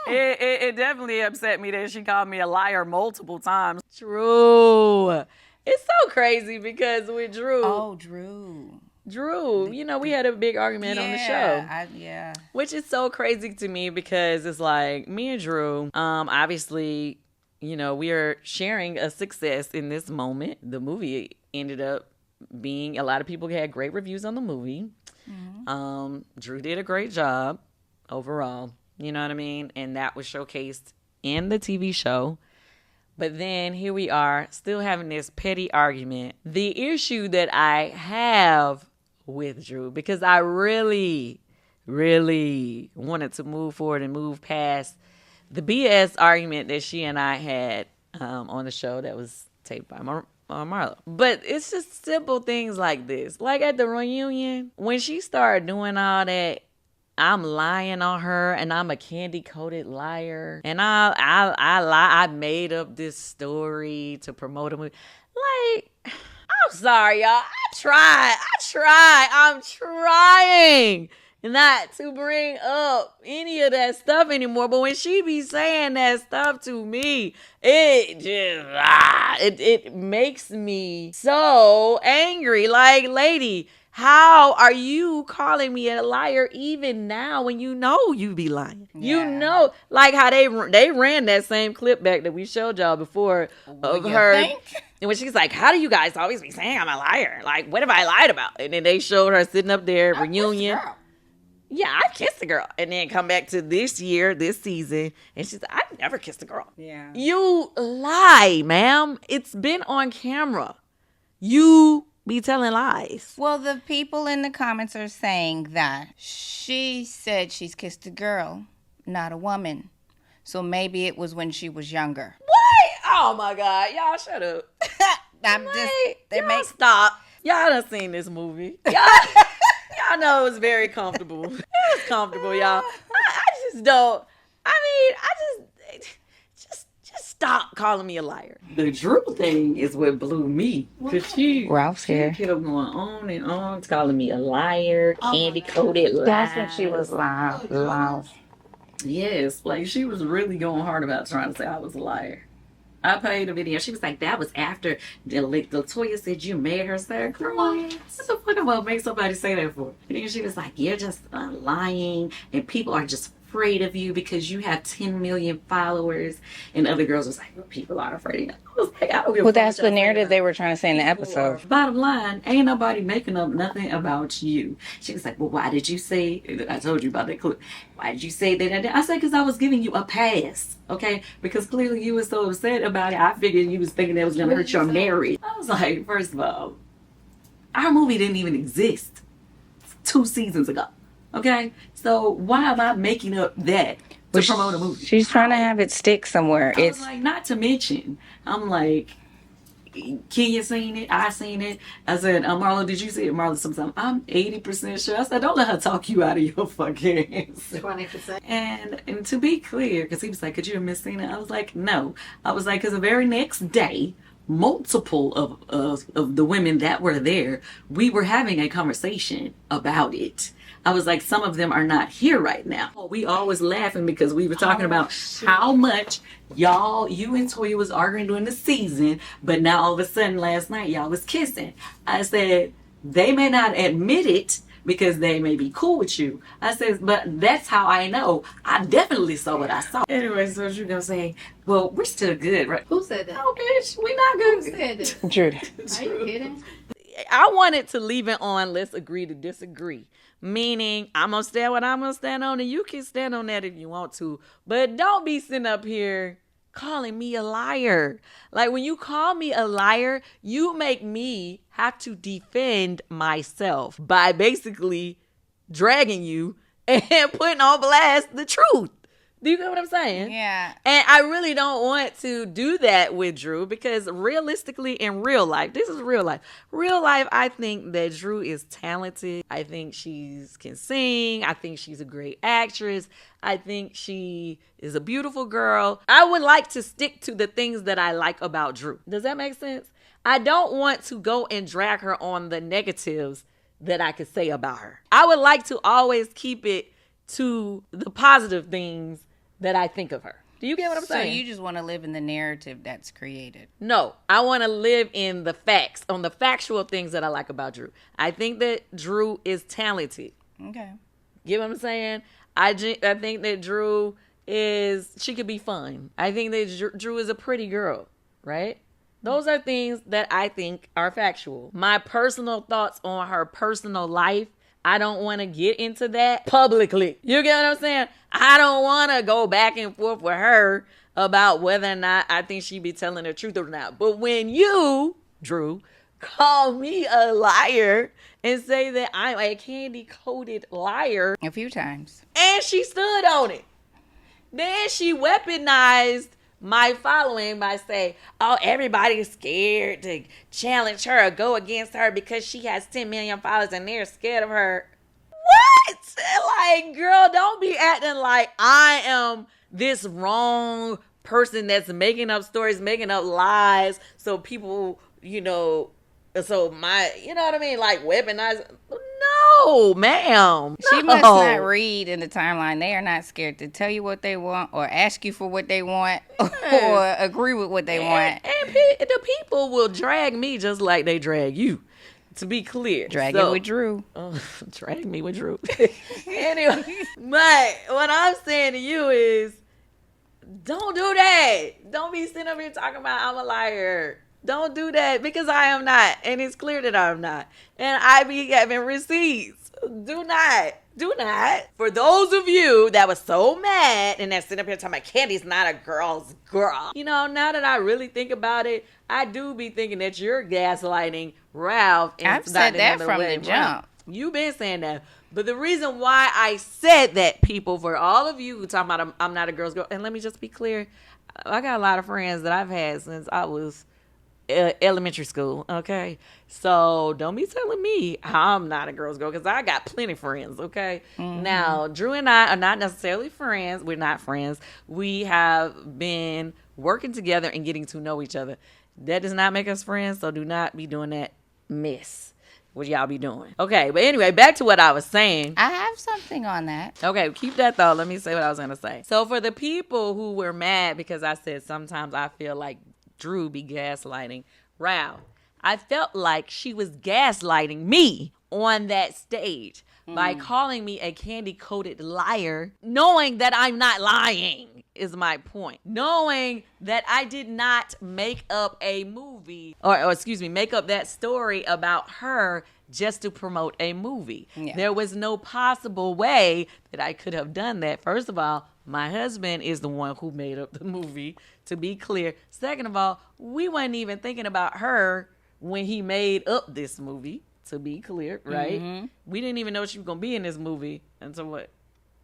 It definitely upset me that she called me a liar multiple times. Drew. It's so crazy because with Drew. Oh, Drew. You know, we had a big argument on the show. Yeah. Which is so crazy to me because it's like me and Drew, obviously, you know, we are sharing a success in this moment. The movie ended up being, a lot of people had great reviews on the movie. Mm-hmm. Drew did a great job overall. You know what I mean? And that was showcased in the TV show. But then here we are still having this petty argument. The issue that I have with Drew, because I really, really wanted to move forward and move past the BS argument that she and I had on the show that was taped by Marlo. But it's just simple things like this. Like at the reunion, when she started doing all that, I'm lying on her and I'm a candy-coated liar. And I lie. I made up this story to promote a movie. Like, I'm sorry, y'all. I'm trying not to bring up any of that stuff anymore. But when she be saying that stuff to me, it just, it makes me so angry. Like, lady, how are you calling me a liar even now when you know you be lying? Yeah. You know, like how they ran that same clip back that we showed y'all before of her. And when she's like, how do you guys always be saying I'm a liar? Like, what have I lied about? And then they showed her sitting up there, reunion. Yeah, I kissed a girl. And then come back to this season, and she's like, I never kissed a girl. Yeah. You lie, ma'am. It's been on camera. You be telling lies. Well, the people in the comments are saying that she said she's kissed a girl, not a woman. So maybe it was when she was younger. What? Oh my God. Y'all shut up. Stop. Y'all done seen this movie. Y'all know it was very comfortable. It was comfortable, y'all. I just don't. I mean, just stop calling me a liar. The Drew thing is what blew me. Because Ralph's she here. kept going on and on, calling me a liar, candy-coated lies. That's when she was loud. Yes, like she was really going hard about trying to say I was a liar. I played a video. She was like, that was after Latoya said you made her say, girl, what the fuck am I gonna make somebody say that for? And then she was like, you're just lying and people are just afraid of you because you have 10 million followers. And other girls was like, well, people are afraid of you. I was like, I don't give a Well, fuck that's what y'all the say narrative about they were trying to say in the episode. Bottom line, ain't nobody making up nothing about you. She was like, well, why did you say, I told you about that clip. Why did you say that? I said, because I was giving you a pass, okay? Because clearly you were so upset about it. I figured you was thinking that was going to hurt your marriage. I was like, first of all, our movie didn't even exist 2 seasons ago, okay? So why am I making up that to promote a movie? She's trying to have it stick somewhere. I was like, not to mention, I'm like, Kenya seen it, I seen it. I said, Marlo, did you see it? Marlo, sometimes I'm 80% sure. I said, don't let her talk you out of your fucking hands. 20%. And to be clear, because he was like, could you have missing it? I was like, no. I was like, because the very next day, multiple of the women that were there, we were having a conversation about it. I was like, some of them are not here right now. We all was laughing because we were talking about how much you and Toya was arguing during the season, but now all of a sudden last night y'all was kissing. I said, they may not admit it because they may be cool with you. I said, but that's how I know. I definitely saw what I saw. Anyway, so you're gonna say, well, we're still good, right? Who said that? Oh, bitch, we not good. Who said that? Drew. Are you kidding? I wanted to leave it on let's agree to disagree. Meaning, I'm going to stand what I'm going to stand on, and you can stand on that if you want to. But don't be sitting up here calling me a liar. Like, when you call me a liar, you make me have to defend myself by basically dragging you and putting on blast the truth. Do you get what I'm saying? Yeah. And I really don't want to do that with Drew because realistically in real life, this is real life. Real life, I think that Drew is talented. I think she can sing. I think she's a great actress. I think she is a beautiful girl. I would like to stick to the things that I like about Drew. Does that make sense? I don't want to go and drag her on the negatives that I could say about her. I would like to always keep it to the positive things that I think of her. Do you get what I'm saying? So you just want to live in the narrative that's created. No, I want to live in the facts, on the factual things that I like about Drew. I think that Drew is talented. Okay. Get what I'm saying? I think that Drew she could be fun. I think that Drew is a pretty girl, right? Those are things that I think are factual. My personal thoughts on her personal life, I don't want to get into that publicly. You get what I'm saying? I don't want to go back and forth with her about whether or not I think she be telling the truth or not. But when you, Drew, call me a liar and say that I'm a candy-coated liar. A few times. And she stood on it. Then she weaponized my following by saying, oh, everybody's scared to challenge her or go against her because she has 10 million followers and they're scared of her. What? Like, girl, don't be acting like I am this wrong person that's making up stories, making up lies so people, so my, you know what I mean? Like, weaponize. No, ma'am. She must not read in the timeline. They are not scared to tell you what they want or ask you for what they want or agree with what they want. And the people will drag me just like they drag you, to be clear. Drag it with Drew. Drag me with Drew. Anyway, but what I'm saying to you is, don't do that. Don't be sitting up here talking about I'm a liar. Don't do that because I am not. And it's clear that I'm not. And I be having receipts. Do not. For those of you that was so mad and that sitting up here talking about Candy's not a girl's girl. Now that I really think about it, I do be thinking that you're gaslighting Ralph. And I've said that from the jump. You've been saying that. But the reason why I said that, people, for all of you who talking about I'm not a girl's girl, and let me just be clear, I got a lot of friends that I've had since I was elementary school, okay? So don't be telling me I'm not a girl's girl, because I got plenty of friends, okay? Now, Drew and I are not necessarily friends. We're not friends. We have been working together and getting to know each other. That does not make us friends, so do not be doing that mess. What y'all be doing? Okay, but anyway, back to what I was saying. I have something on that. Okay, keep that thought. Let me say what I was going to say. So for the people who were mad because I said sometimes I feel like Drew be gaslighting Rao, I felt like she was gaslighting me on that stage by calling me a candy-coated liar, knowing that I'm not lying is my point. Knowing that I did not make up a movie or make up that story about her just to promote a movie. Yeah. There was no possible way that I could have done that. First of all, my husband is the one who made up the movie, to be clear. Second of all, we weren't even thinking about her when he made up this movie, to be clear, right? Mm-hmm. We didn't even know she was going to be in this movie until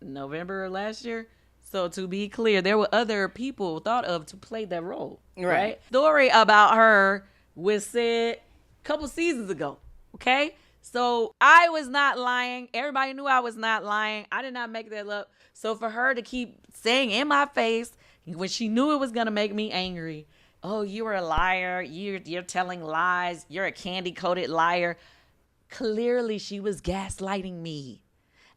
November of last year? So to be clear, there were other people thought of to play that role, right? Story about her was said a couple seasons ago, okay? So I was not lying. Everybody knew I was not lying. I did not make that up. So for her to keep saying in my face when she knew it was going to make me angry, oh, you were a liar. You're telling lies. You're a candy-coated liar. Clearly, she was gaslighting me.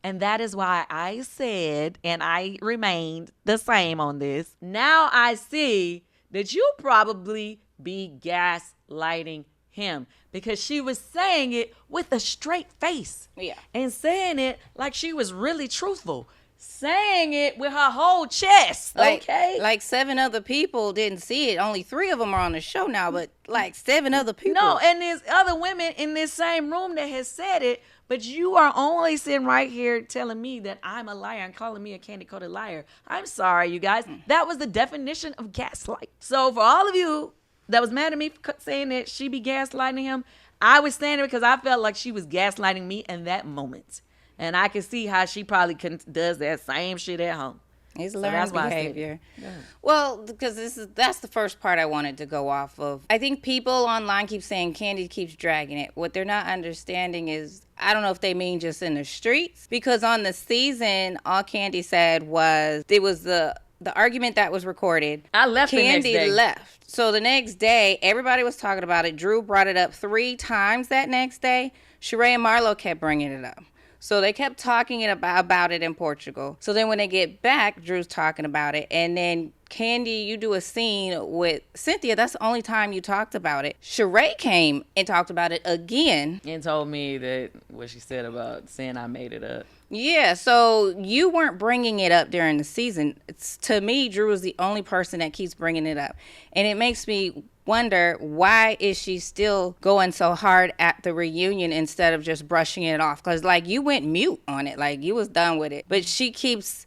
And that is why I said, and I remained the same on this. Now I see that you'll probably be gaslighting him, because she was saying it with a straight face. Yeah. And saying it like she was really truthful. Saying it with her whole chest, okay? Like 7 other people didn't see it. Only 3 of them are on the show now, but like 7 other people. No, and there's other women in this same room that has said it, but you are only sitting right here telling me that I'm a liar and calling me a candy-coated liar. I'm sorry, you guys. That was the definition of gaslight. So for all of you that was mad at me for saying that she be gaslighting him, I was saying it because I felt like she was gaslighting me in that moment. And I can see how she probably does that same shit at home. It's learned behavior. Yeah. Well, because that's the first part I wanted to go off of. I think people online keep saying Kandi keeps dragging it. What they're not understanding is, I don't know if they mean just in the streets, because on the season, all Kandi said was, it was the argument that was recorded. I left the next day. Kandi left. So the next day, everybody was talking about it. Drew brought it up 3 times that next day. Sheree and Marlo kept bringing it up. So they kept talking about it in Portugal. So then when they get back, Drew's talking about it. And then Kandi, you do a scene with Cynthia. That's the only time you talked about it. Sheree came and talked about it again. And told me that what she said about saying I made it up. Yeah, so you weren't bringing it up during the season. To me, Drew is the only person that keeps bringing it up. And it makes me wonder, why is she still going so hard at the reunion instead of just brushing it off? Because, like, you went mute on it. Like, you was done with it. But she keeps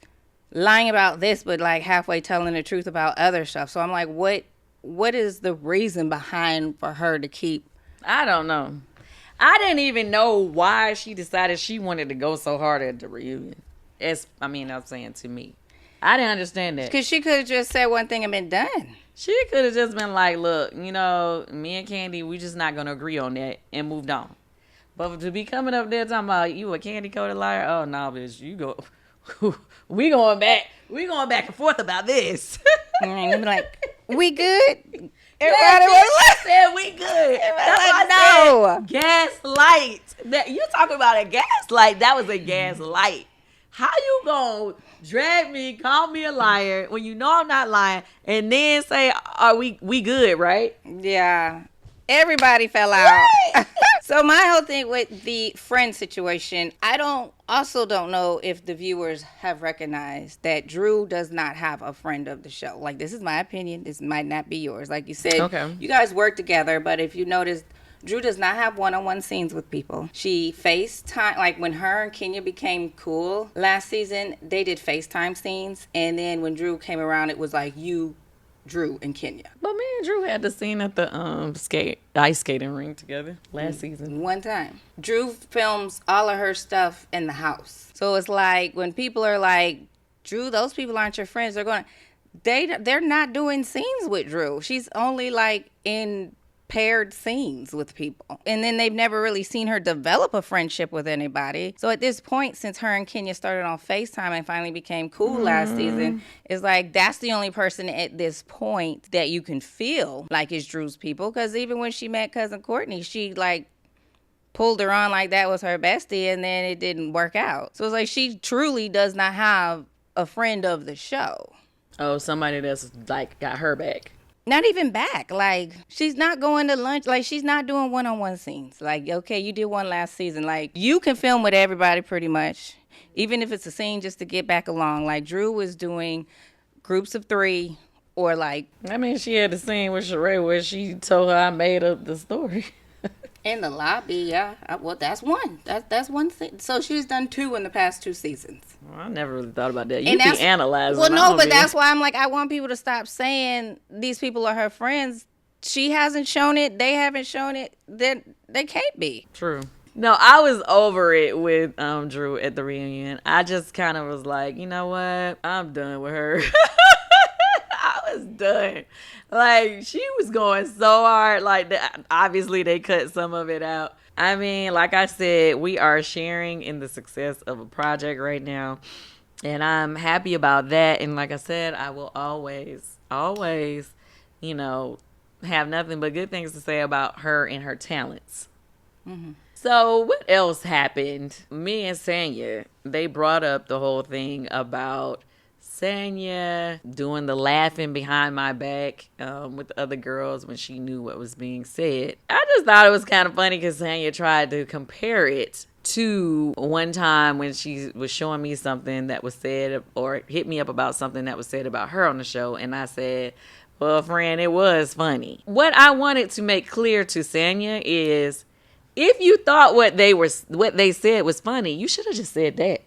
lying about this, but, like, halfway telling the truth about other stuff. So I'm like, what is the reason behind for her to keep? I don't know. I didn't even know why she decided she wanted to go so hard at the reunion. I'm saying to me. I didn't understand that. Because she could have just said one thing and been done. She could have just been like, look, me and Kandi, we just not going to agree on that, and moved on. But to be coming up there talking about you a candy-coated liar, oh, no, bitch, you go. We going back and forth about this. And you be like, we good? Everybody said we good. That's why I said gaslight. You talking about a gaslight. That was a gaslight. How you gonna drag me, call me a liar when you know I'm not lying, and then say, "Are we good, right?" Yeah. Everybody fell out. Right. So my whole thing with the friend situation, I don't know if the viewers have recognized that Drew does not have a friend of the show. Like, this is my opinion. This might not be yours. Like you said, okay, you guys work together, but if you notice, Drew does not have one-on-one scenes with people. She FaceTime, like when her and Kenya became cool last season, they did FaceTime scenes. And then when Drew came around, it was like you, Drew, and Kenya. But me and Drew had the scene at the ice skating rink together last season. One time. Drew films all of her stuff in the house. So it's like when people are like, Drew, those people aren't your friends. They're not doing scenes with Drew. She's only like in paired scenes with people. And then they've never really seen her develop a friendship with anybody. So at this point, since her and Kenya started on FaceTime and finally became cool last season, it's like that's the only person at this point that you can feel like is Drew's people. Because even when she met cousin Courtney, she like pulled her on like that was her bestie, and then it didn't work out. So it's like she truly does not have a friend of the show. Oh, somebody that's like got her back. Not even back. Like, she's not going to lunch. Like, she's not doing one-on-one scenes. Like, okay, you did one last season. Like, you can film with everybody pretty much, even if it's a scene just to get back along. Like, Drew was doing groups of 3 or like... I mean, she had the scene with Sheree where she told her I made up the story. In the lobby, yeah. Well, that's one. That's one thing. So she's done 2 in the past 2 seasons. Well, I never really thought about that. You be analyzing. Well, no, but that's why I'm like, I want people to stop saying these people are her friends. She hasn't shown it. They haven't shown it. Then they can't be. True. No, I was over it with Drew at the reunion. I just kind of was like, you know what? I'm done with her. I was done. Like, she was going so hard. Like, obviously, they cut some of it out. I mean, like I said, we are sharing in the success of a project right now. And I'm happy about that. And like I said, I will always, you know, have nothing but good things to say about her and her talents. Mm-hmm. So what else happened? Me and Sanya, they brought up the whole thing about Sanya doing the laughing behind my back with the other girls when she knew what was being said. I just thought it was kind of funny because Sanya tried to compare it to one time when she was showing me something that was said or hit me up about something that was said about her on the show. And I said, well, friend, it was funny. What I wanted to make clear to Sanya is if you thought what they said was funny, you should have just said that.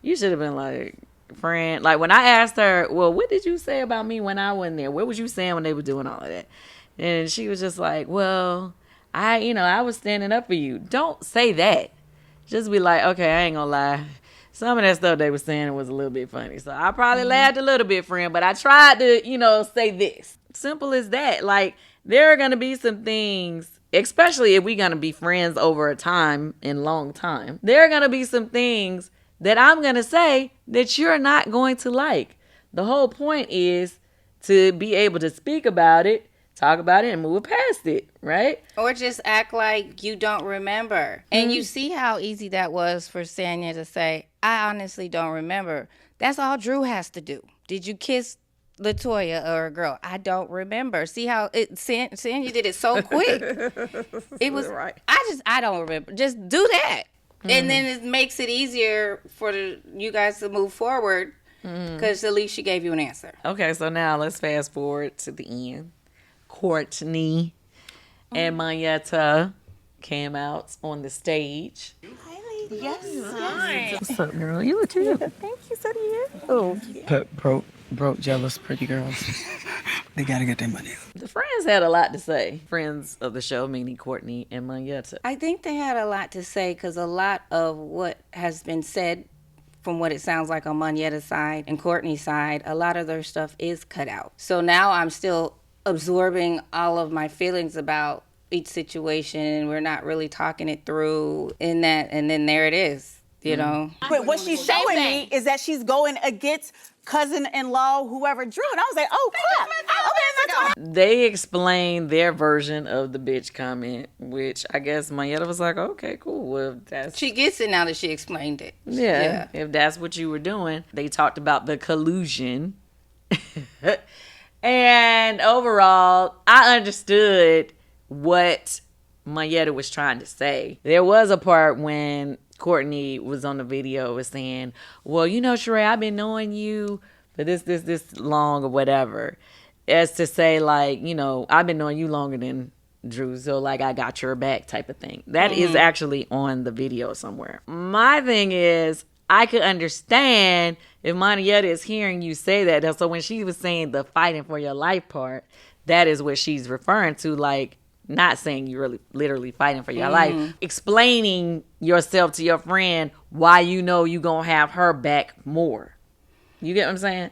You should have been like, friend, like when I asked her, well, what did you say about me when I wasn't there? What was you saying when they were doing all of that? And she was just like, well, I was standing up for you. Don't say that. Just be like, okay, I ain't gonna lie. Some of that stuff they were saying was a little bit funny. So I probably laughed a little bit, friend, but I tried to, say this. Simple as that. Like, there are gonna be some things, especially if we're gonna be friends over a time and long time, there are gonna be some things that I'm going to say that you're not going to like. The whole point is to be able to speak about it, talk about it, and move past it, right? Or just act like you don't remember. And you see how easy that was for Sanya to say, I honestly don't remember. That's all Drew has to do. Did you kiss LaToya or a girl? I don't remember. See how Sanya did it so quick. It was, right. I don't remember. Just do that. And then it makes it easier for you guys to move forward because at least she gave you an answer. Okay, so now let's fast forward to the end. Courtney and Mayetta came out on the stage. Hi, ladies. Yes. Hi. What's up, girl? You look cute. Thank you, so do you. Oh. Broke, jealous, pretty girls. They gotta get their money. The friends had a lot to say. Friends of the show, meaning Courtney and Mayetta. I think they had a lot to say because a lot of what has been said from what it sounds like on Manyetta's side and Courtney's side, a lot of their stuff is cut out. So now I'm still absorbing all of my feelings about each situation. We're not really talking it through in that, and then there it is, you know. But what she's showing me is that she's going against cousin-in-law, whoever Drew, and I was like, oh crap. They explained their version of the bitch comment, which I guess Mayetta was like, okay, cool. Well, she gets it now that she explained it. Yeah, if that's what you were doing. They talked about the collusion. And overall, I understood what Mayetta was trying to say. There was a part when Courtney was on the video was saying, well, Sheree, I've been knowing you for this long or whatever. As to say, like, I've been knowing you longer than Drew, so, like, I got your back type of thing. That is actually on the video somewhere. My thing is, I could understand if Mayetta is hearing you say that. So when she was saying the fighting for your life part, that is what she's referring to, like, not saying you really literally fighting for your life, explaining yourself to your friend why you gonna have her back more. You get what I'm saying?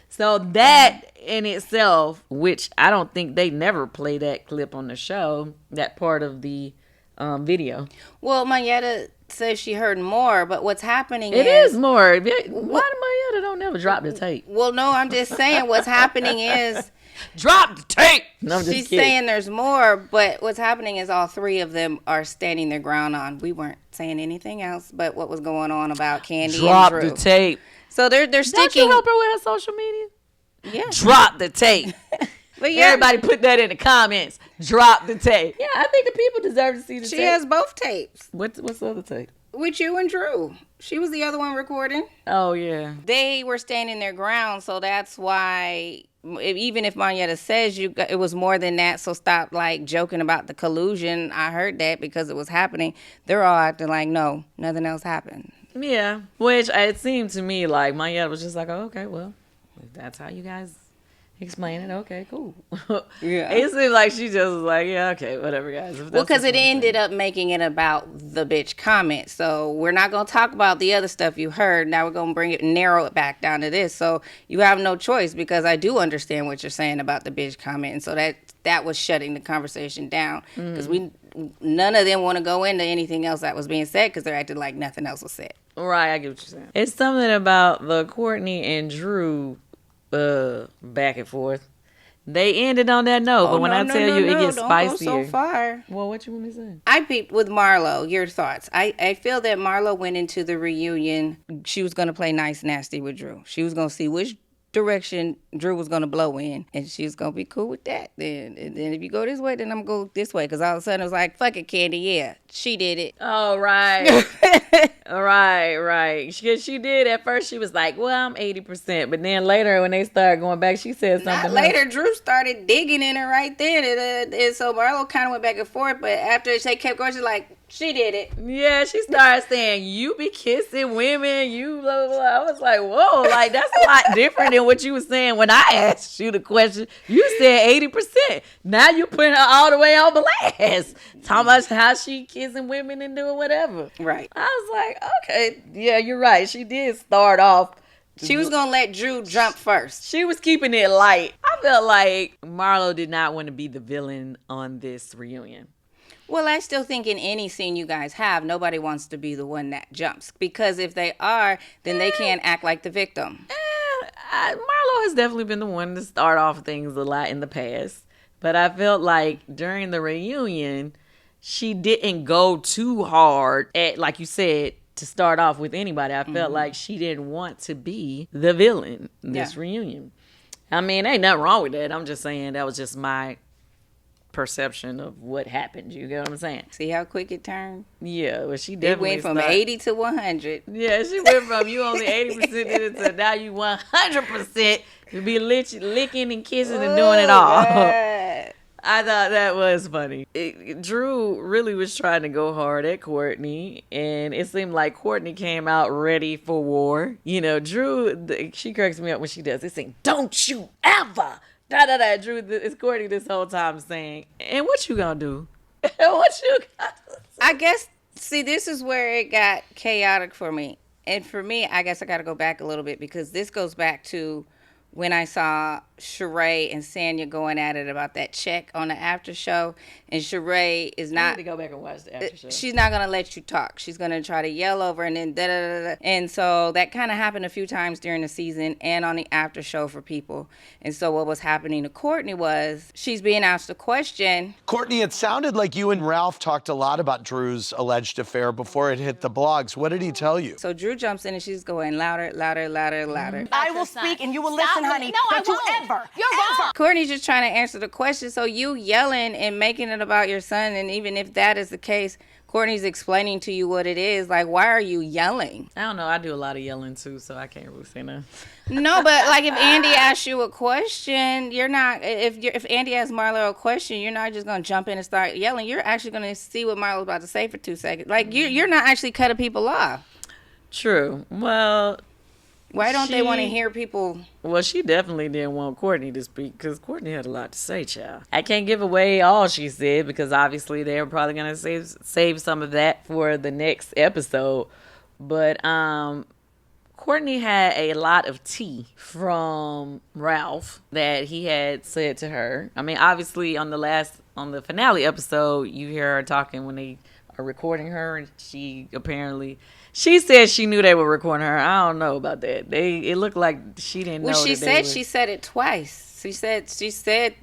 So that in itself, which I don't think they never play that clip on the show, that part of the video. Well, Mayetta says she heard more, but what's happening It is more. Why Mayetta don't never drop the tape? Well, no, I'm just saying what's happening is drop the tape. No, I'm just she's kidding. saying there's more, but what's happening is all three of them are standing their ground on. We weren't saying anything else but what was going on about Kandi Drop and Drew. the tape. So they're Don't sticking. you help her with her social media? Yeah. Drop the tape. But yeah, Everybody put that in the comments. Drop the tape. Yeah, I think the people deserve to see the tape. she has both tapes What's the other tape? with you and Drew. She was the other one recording. Oh, yeah. They were standing their ground, so that's why. Even if Mayetta says it was more than that, so stop like joking about the collusion. I heard that because it was happening. They're all acting like no, nothing else happened. Yeah, which it seemed to me like Mayetta was just like, oh, okay, well, if that's how you guys explain it, okay, cool. Yeah. It seemed like she just was like, yeah, okay, whatever, guys. Well, because it ended up making it about the bitch comment. So we're not going to talk about the other stuff you heard. Now we're going to narrow it back down to this. So you have no choice, because I do understand what you're saying about the bitch comment. And so that was shutting the conversation down, because none of them want to go into anything else that was being said, because they're acting like nothing else was said. Right, I get what you're saying. It's something about the Courtney and Drew back and forth. They ended on that note, but when I tell you it gets don't spicier. Go so far. Well, what you want me to say? I peeped with Marlo. Your thoughts? I feel that Marlo went into the reunion. She was going to play nice nasty with Drew. She was going to see which direction Drew was going to blow in, and she was going to be cool with that. Then if you go this way, then I'm going to go this way, because all of a sudden it was like, fuck it, Kandi, yeah, she did it. Oh, right. Right. She did. At first, she was like, well, I'm 80%. But then later, when they started going back, she said something Not later, Drew started digging in her right then. And so Marlo kind of went back and forth, but after they kept going, she's like, she did it. Yeah, she started saying, you be kissing women, you blah, blah, blah. I was like, whoa, like, that's a lot different than what you were saying when I asked you the question. You said 80%. Now you putting her all the way on blast. Talking about how she kissing women and doing whatever. Right. I was like, okay, yeah, you're right. She did start off. She was going to let Drew jump first. She was keeping it light. I felt like Marlo did not want to be the villain on this reunion. Well, I still think in any scene you guys have, nobody wants to be the one that jumps. Because if they are, then they can't act like the victim. Marlo has definitely been the one to start off things a lot in the past. But I felt like during the reunion, she didn't go too hard at, like you said, to start off with anybody. I felt like she didn't want to be the villain this reunion. I mean, ain't nothing wrong with that. I'm just saying that was just my perception of what happened. You get what I'm saying? See how quick it turned? Yeah, well, she definitely went from 80 to 100. Yeah, she went from you only 80% did it to now you 100% to be licking and kissing and doing it all. God. I thought that was funny. Drew really was trying to go hard at Courtney, and it seemed like Courtney came out ready for war. You know, Drew, she cracks me up when she does this thing, don't you ever. Da. Drew, it's Courtney this whole time saying, and what you gonna do? What you gonna do? I guess, see, this is where it got chaotic for me. And for me, I guess I got to go back a little bit, because this goes back to when I saw Sheree and Sanya going at it about that check on the after show. And Sheree is I not... need to go back and watch the after show. She's not going to let you talk. She's going to try to yell over and then da-da-da-da. And so that kind of happened a few times during the season and on the after show for people. And so what was happening to Courtney was she's being asked a question. Courtney, it sounded like you and Ralph talked a lot about Drew's alleged affair before it hit the blogs. What did he tell you? So Drew jumps in and she's going louder, louder, louder, louder. I will speak and you will listen, honey. No, I Don't you won't. ever. You're wrong. Courtney's just trying to answer the question. So you yelling and making it about your son, and even if that is the case, Courtney's explaining to you what it is. Like, why are you yelling? I don't know. I do a lot of yelling too, so I can't really say nothing. No, but like if Andy asks you a question, you're not. If Andy asks Marlo a question, you're not just gonna jump in and start yelling. You're actually gonna see what Marlo's about to say for 2 seconds. Like you're not actually cutting people off. True. Well, why don't they want to hear people? Well, she definitely didn't want Courtney to speak because Courtney had a lot to say, child. I can't give away all she said because obviously they're probably going to save some of that for the next episode. But Courtney had a lot of tea from Ralph that he had said to her. I mean, obviously on the finale episode, you hear her talking when they are recording her, and she said she knew they were recording her. I don't know about that. It looked like she didn't know. Well, she said it twice. She said,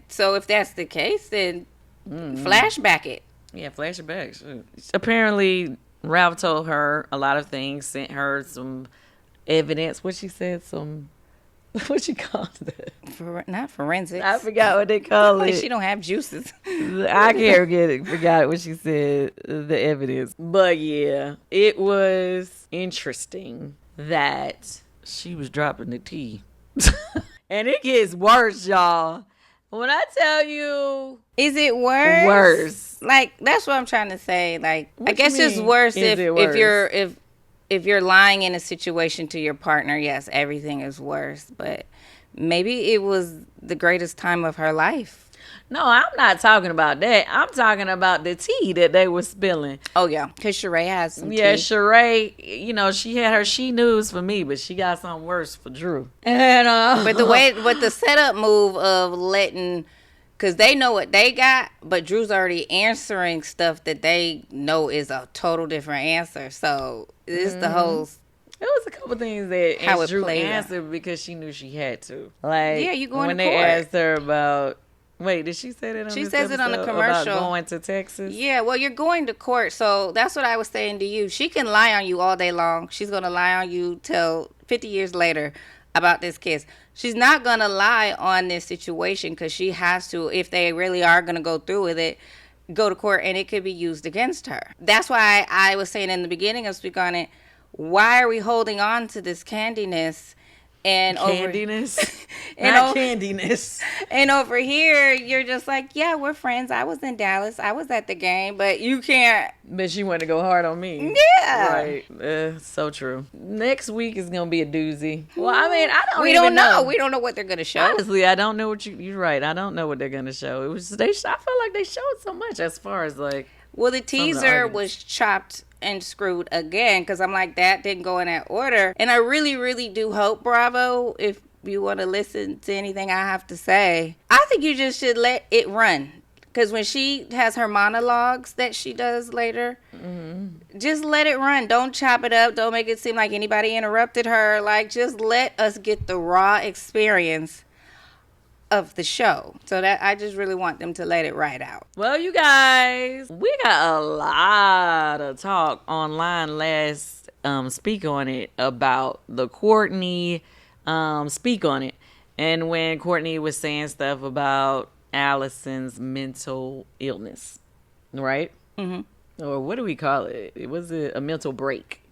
so if that's the case, then flashback it. Yeah, flashbacks. Apparently, Ralph told her a lot of things, sent her some evidence. What she said, what she called it? Not forensics. I forgot what they call it. She don't have juices. I can't forgot what she said, the evidence. But yeah, it was interesting that she was dropping the tea. And it gets worse, y'all. When I tell you, is it worse? Worse. Like, that's what I'm trying to say. Like, What I guess you it's mean, worse is it worse? if you're lying in a situation to your partner. Yes, everything is worse. But maybe it was the greatest time of her life. No, I'm not talking about that. I'm talking about the tea that they were spilling. Oh, yeah. Because Sheree has some tea. Sheree, she had her she news for me, but she got something worse for Drew. And but the setup move of letting, because they know what they got, but Drew's already answering stuff that they know is a total different answer. So this the whole. There was a couple things that How it Drew played answered because she knew she had to. Like, yeah, you going when to they court. asked her about. Wait, did she say that on She this says it on the episode commercial. about going to Texas? Yeah, well, you're going to court, so that's what I was saying to you. She can lie on you all day long. She's going to lie on you till 50 years later about this kiss. She's not going to lie on this situation because she has to, if they really are going to go through with it, go to court, and it could be used against her. That's why I was saying in the beginning of Speak On It, why are we holding on to this candiness? And Candiness? Not candiness. And over here, you're just like, yeah, we're friends. I was in Dallas. I was at the game, but you can't. But she wanted to go hard on me. Yeah. Right. So true. Next week is going to be a doozy. Well, I mean, We don't know. We don't know what they're going to show. Honestly, I don't know what you're right. I don't know what they're going to show. I feel like they showed so much as far as like. Well, the teaser was chopped and screwed again because I'm like, that didn't go in that order. And I really, really do hope, Bravo, if you want to listen to anything I have to say, I think you just should let it run. Because when she has her monologues that she does later, just let it run. Don't chop it up. Don't make it seem like anybody interrupted her. Like, just let us get the raw experience of the show. So that I just really want them to let it ride out. Well, you guys, we got a lot of talk online last Speak On It about the Courtney Speak On It. And when Courtney was saying stuff about Allison's mental illness, right? Mm-hmm. Or what do we call it? It was a mental break.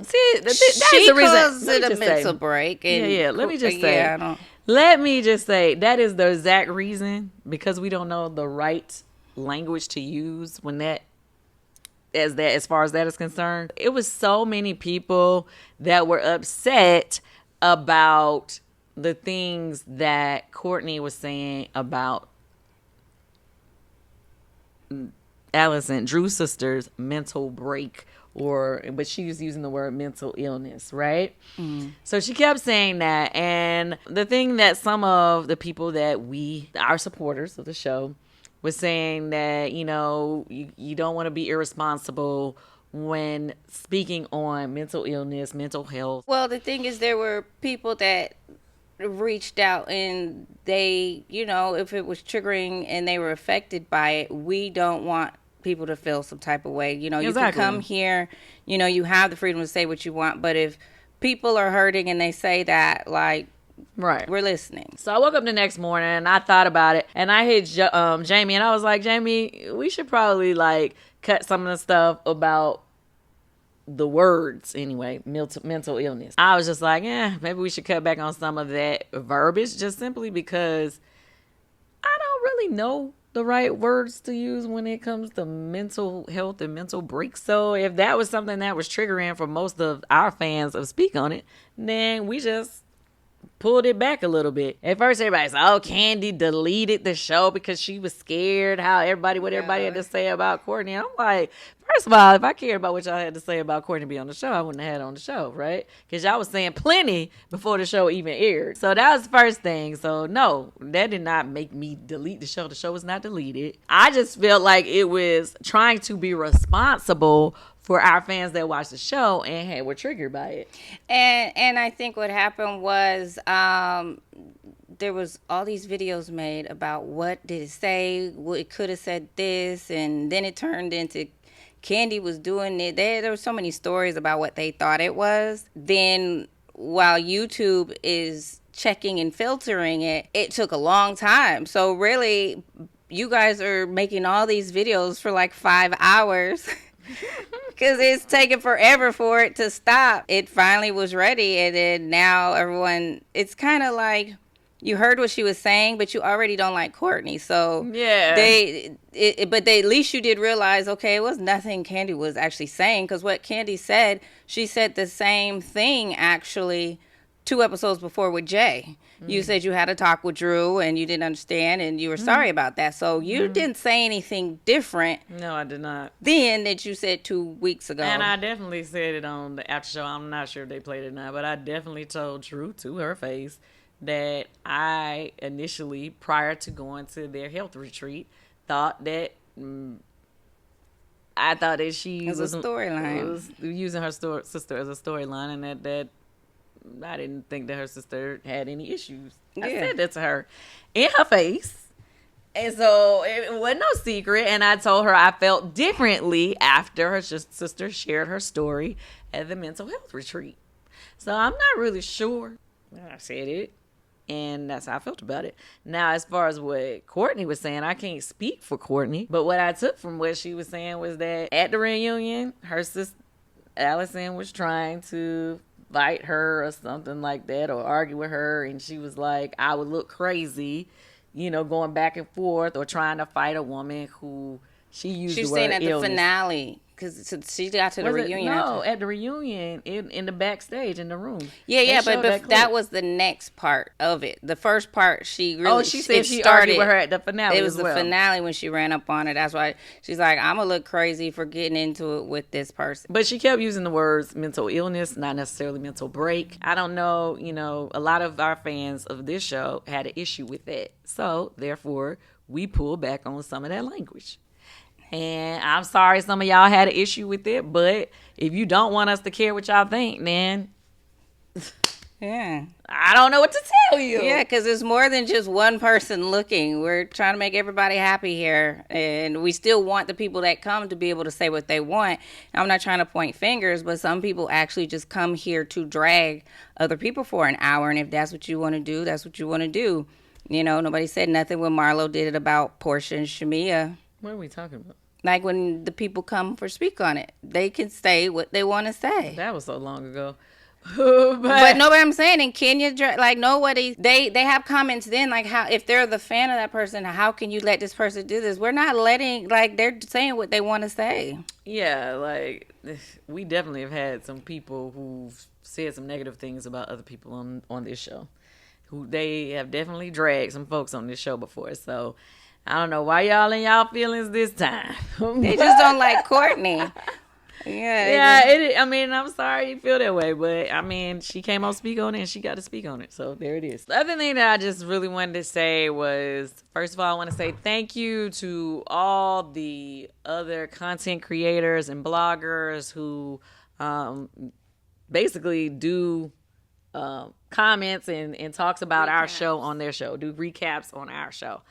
See, that's she the reason. calls it a mental break. And let me just say. Let me just say that is the exact reason, because we don't know the right language to use when as far as that is concerned. It was so many people that were upset about the things that Courtney was saying about Allison, Drew's sister's mental break, but she was using the word mental illness, right? So she kept saying that. And the thing that some of the people that our supporters of the show, was saying that, you don't want to be irresponsible when speaking on mental illness, mental health. Well, the thing is, there were people that reached out and they, if it was triggering and they were affected by it, we don't want people to feel some type of way. You can come here, you have the freedom to say what you want, but if people are hurting and they say that, like, right, we're listening. So I woke up the next morning and I thought about it, and I hit Jami, and I was like, Jami, we should probably like cut some of the stuff about the words anyway, mental illness. I was just like, maybe we should cut back on some of that verbiage, just simply because I don't really know the right words to use when it comes to mental health and mental breaks. So if that was something that was triggering for most of our fans of Speak On It, then we just pulled it back a little bit. At first, everybody's like, oh, Kandi deleted the show because she was scared what everybody had to say about Courtney. I'm like, First of all, if I cared about what y'all had to say about Courtney being on the show, I wouldn't have had it on the show, right? Because y'all was saying plenty before the show even aired. So that was the first thing. So no, that did not make me delete the show. The show was not deleted. I just felt like it was trying to be responsible for our fans that watched the show and were triggered by it. And I think what happened was there was all these videos made about what did it say, what it could have said this, and then it turned into Kandi was doing it. There were so many stories about what they thought it was. Then while YouTube is checking and filtering it, it took a long time. So really, you guys are making all these videos for like 5 hours. Because it's taken forever for it to stop. It finally was ready, and then now everyone, it's kind of like you heard what she was saying, but you already don't like Courtney. So yeah, but at least you did realize, okay, it was nothing Kandi was actually saying, because what Kandi said, she said the same thing actually 2 episodes before with Jay. You said you had a talk with Drew and you didn't understand and you were sorry about that. So you didn't say anything different. No, I did not. Then that you said 2 weeks ago. And I definitely said it on the after show. I'm not sure if they played it or not, but I definitely told Drew to her face that I initially, prior to going to their health retreat, thought that she was a storyline. Was using her sister as a storyline, and that I didn't think that her sister had any issues. Yeah. I said that to her in her face. And so it wasn't no secret. And I told her I felt differently after her sister shared her story at the mental health retreat. So I'm not really sure. I said it. And that's how I felt about it. Now, as far as what Courtney was saying, I can't speak for Courtney. But what I took from what she was saying was that at the reunion, her sister, Allison, was trying to fight her or something like that, or argue with her, and she was like, I would look crazy, going back and forth or trying to fight a woman who she used the word saying at illness. the finale, because she got to the reunion. No, at the reunion, in the backstage, in the room. Yeah, but that was the next part of it. The first part, she really... she said she argued with her at the finale. It was the finale when she ran up on it. That's why she's like, I'm going to look crazy for getting into it with this person. But she kept using the words mental illness, not necessarily mental break. I don't know, a lot of our fans of this show had an issue with that. So, therefore, we pulled back on some of that language. And I'm sorry some of y'all had an issue with it, but if you don't want us to care what y'all think, then yeah, I don't know what to tell you. Yeah, because it's more than just one person looking. We're trying to make everybody happy here, and we still want the people that come to be able to say what they want. I'm not trying to point fingers, but some people actually just come here to drag other people for an hour, and if that's what you want to do, that's what you want to do. Nobody said nothing when Marlo did it about Portia and Shamia. What are we talking about? Like when the people come for speak on it, they can say what they want to say. That was so long ago. but no, but I'm saying in Kenya, like nobody, they have comments then, like how, if they're the fan of that person, how can you let this person do this? We're not letting, like they're saying what they want to say. Yeah, like we definitely have had some people who've said some negative things about other people on this show. Who they have definitely dragged some folks on this show before, so I don't know why y'all in y'all feelings this time. They just don't like Courtney. Yeah. I'm sorry you feel that way, but she came on speak on it and she got to speak on it. So there it is. The other thing that I just really wanted to say was, first of all, I want to say thank you to all the other content creators and bloggers who basically do comments and talks about our show on their show, do recaps on our show.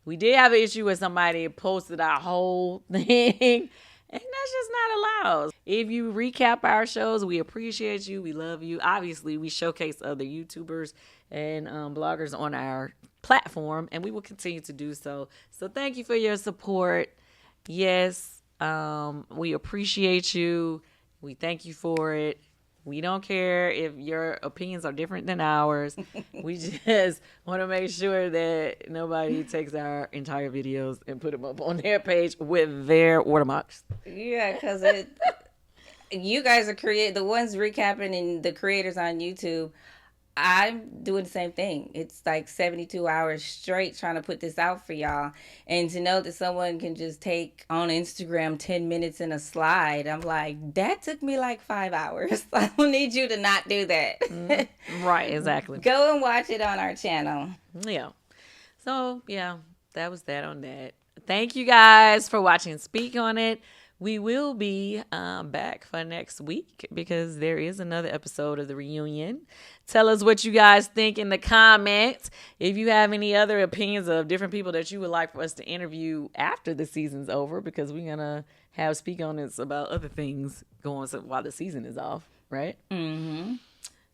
We did have an issue where somebody posted our whole thing, and that's just not allowed. If you recap our shows, we appreciate you. We love you. Obviously, we showcase other YouTubers and bloggers on our platform, and we will continue to do so. So thank you for your support. Yes, we appreciate you. We thank you for it. We don't care if your opinions are different than ours. We just want to make sure that nobody takes our entire videos and put them up on their page with their watermarks. Yeah, because you guys are the ones recapping and the creators on YouTube. I'm doing the same thing. It's like 72 hours straight trying to put this out for y'all. And to know that someone can just take on Instagram 10 minutes in a slide, I'm like, that took me like 5 hours. I don't need you to not do that. Right, exactly. Go and watch it on our channel. Yeah. So, yeah, that was that on that. Thank you guys for watching Speak on It. We will be back for next week because there is another episode of the reunion. Tell us what you guys think in the comments. If you have any other opinions of different people that you would like for us to interview after the season's over, because we're going to have Speak on It about other things going while the season is off, right? Mm-hmm.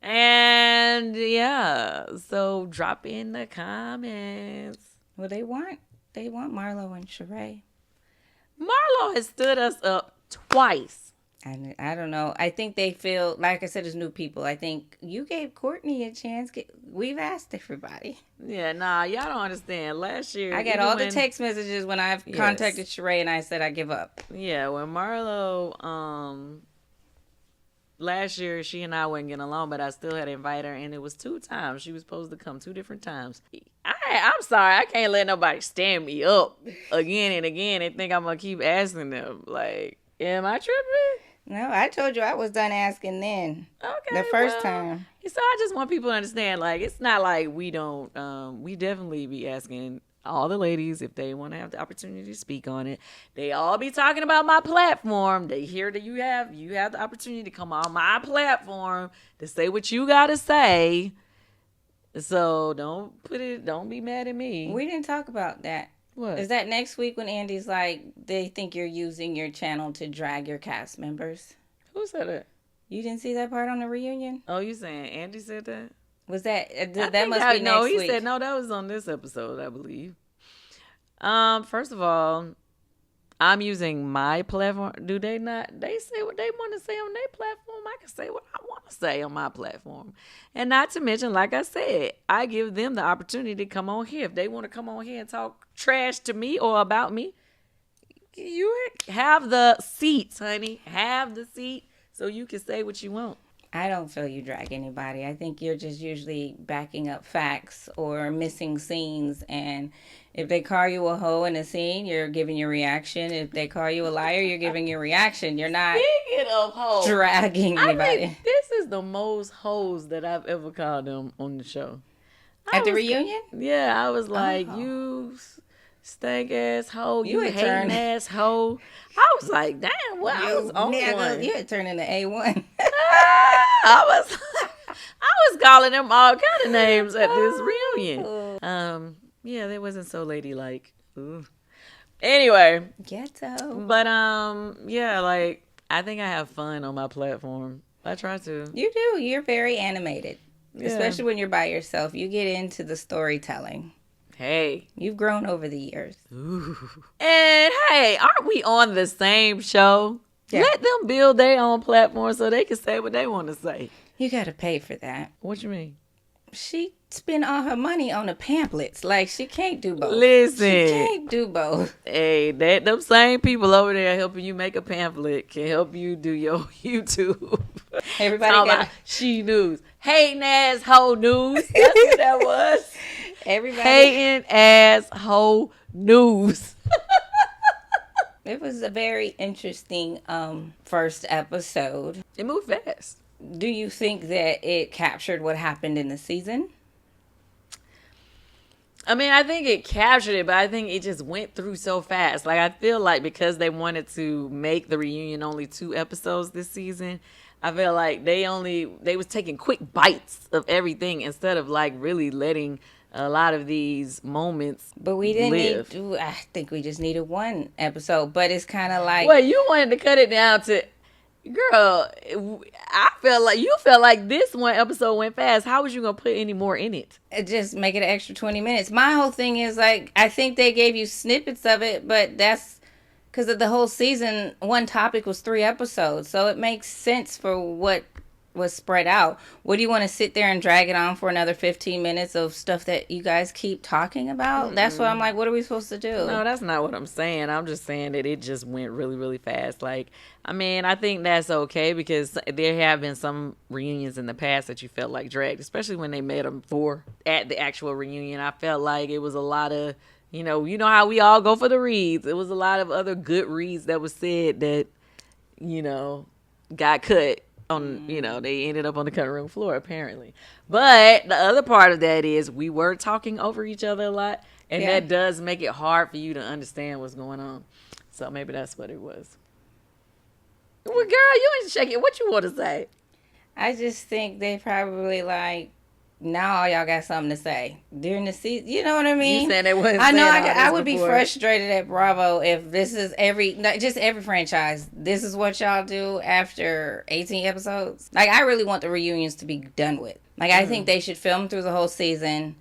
And yeah, so drop in the comments. Well, they want Marlo and Sheree. Marlo has stood us up twice. I don't know. I think they feel, like I said, as new people. I think you gave Courtney a chance. We've asked everybody. Yeah, nah, y'all don't understand. Last year, I got all the text messages when I've contacted Sheree and I said I give up. Yeah, when Marlo, last year she and I wasn't getting along, but I still had to invite her, and it was 2 times. She was supposed to come 2 different times. I'm sorry, I can't let nobody stand me up again and again and think I'm gonna keep asking them. Like, am I tripping? No, I told you I was done asking then. Okay, the first time. So I just want people to understand, like, it's not like we don't. We definitely be asking all the ladies if they want to have the opportunity to speak on it. They all be talking about my platform. They hear that you have the opportunity to come on my platform to say what you gotta say. So don't be mad at me. We didn't talk about that. What? Is that next week when Andy's like, they think you're using your channel to drag your cast members? Who said that? You didn't see that part on the reunion? Oh, you saying Andy said that? Was that that think must be next week? No, he said no. That was on this episode, I believe. First of all, I'm using my platform. Do they not? They say what they want to say on their platform. I can say what I want to say on my platform. And not to mention, like I said, I give them the opportunity to come on here. If they want to come on here and talk trash to me or about me, you have the seats, honey. Have the seat so you can say what you want. I don't feel you drag anybody. I think you're just usually backing up facts or missing scenes. And if they call you a hoe in a scene, you're giving your reaction. If they call you a liar, you're giving your reaction. You're not Speaking of hoes, dragging anybody. I think this is the most hoes that I've ever called them on the show. At the reunion? Yeah, I was like, you stank ass hoe, you hating ass hoe. I was like, damn, well, I was on one. You had turned into A1. I was calling them all kind of names at this reunion. Yeah, they wasn't so ladylike. Ooh. Anyway. Ghetto. But yeah, like, I think I have fun on my platform. I try to. You do. You're very animated. Yeah. Especially when you're by yourself. You get into the storytelling. Hey. You've grown over the years. Ooh. And hey, aren't we on the same show? Yeah. Let them build their own platform so they can say what they want to say. You got to pay for that. What you mean? She spent all her money on the pamphlets. Like, she can't do both. Listen. She can't do both. Hey, them same people over there helping you make a pamphlet can help you do your YouTube. Everybody got She News. Hating ass hoe news. That's what that was. Everybody hating ass hoe news. It was a very interesting first episode. It moved fast. Do you think that it captured what happened in the season? I mean, I think it captured it, but I think it just went through so fast. Like, I feel like because they wanted to make the reunion only 2 episodes this season, I feel like they was taking quick bites of everything instead of like really letting a lot of these moments But we didn't live. I think we just needed 1 episode, but it's kind of like... Well, you wanted to cut it down to... Girl, I felt like this 1 episode went fast. How was you going to put any more in it? Just make it an extra 20 minutes. My whole thing is like, I think they gave you snippets of it, but that's because of the whole season. 1 topic was 3 episodes. So it makes sense for what was spread out. What do you want to sit there and drag it on for another 15 minutes of stuff that you guys keep talking about? That's what I'm like, what are we supposed to do? No, that's not what I'm saying. I'm just saying that it just went really, really fast. Like, I mean, I think that's okay because there have been some reunions in the past that you felt like dragged, especially when they made them at the actual reunion. I felt like it was a lot of, you know how we all go for the reads. It was a lot of other good reads that was said that, you know, got cut on, you know, they ended up on the cutting room floor apparently. But the other part of that is we were talking over each other a lot, and that does make it hard for you to understand what's going on. So maybe that's what it was. Well, girl, you ain't shaking. What you want to say? I just think they probably like, now all y'all got something to say during the season. You know what I mean? You saying they wasn't I know. saying all I this would be before. frustrated at Bravo if this is just every franchise. This is what y'all do after 18 episodes. Like, I really want the reunions to be done with. Like, I think they should film through the whole season.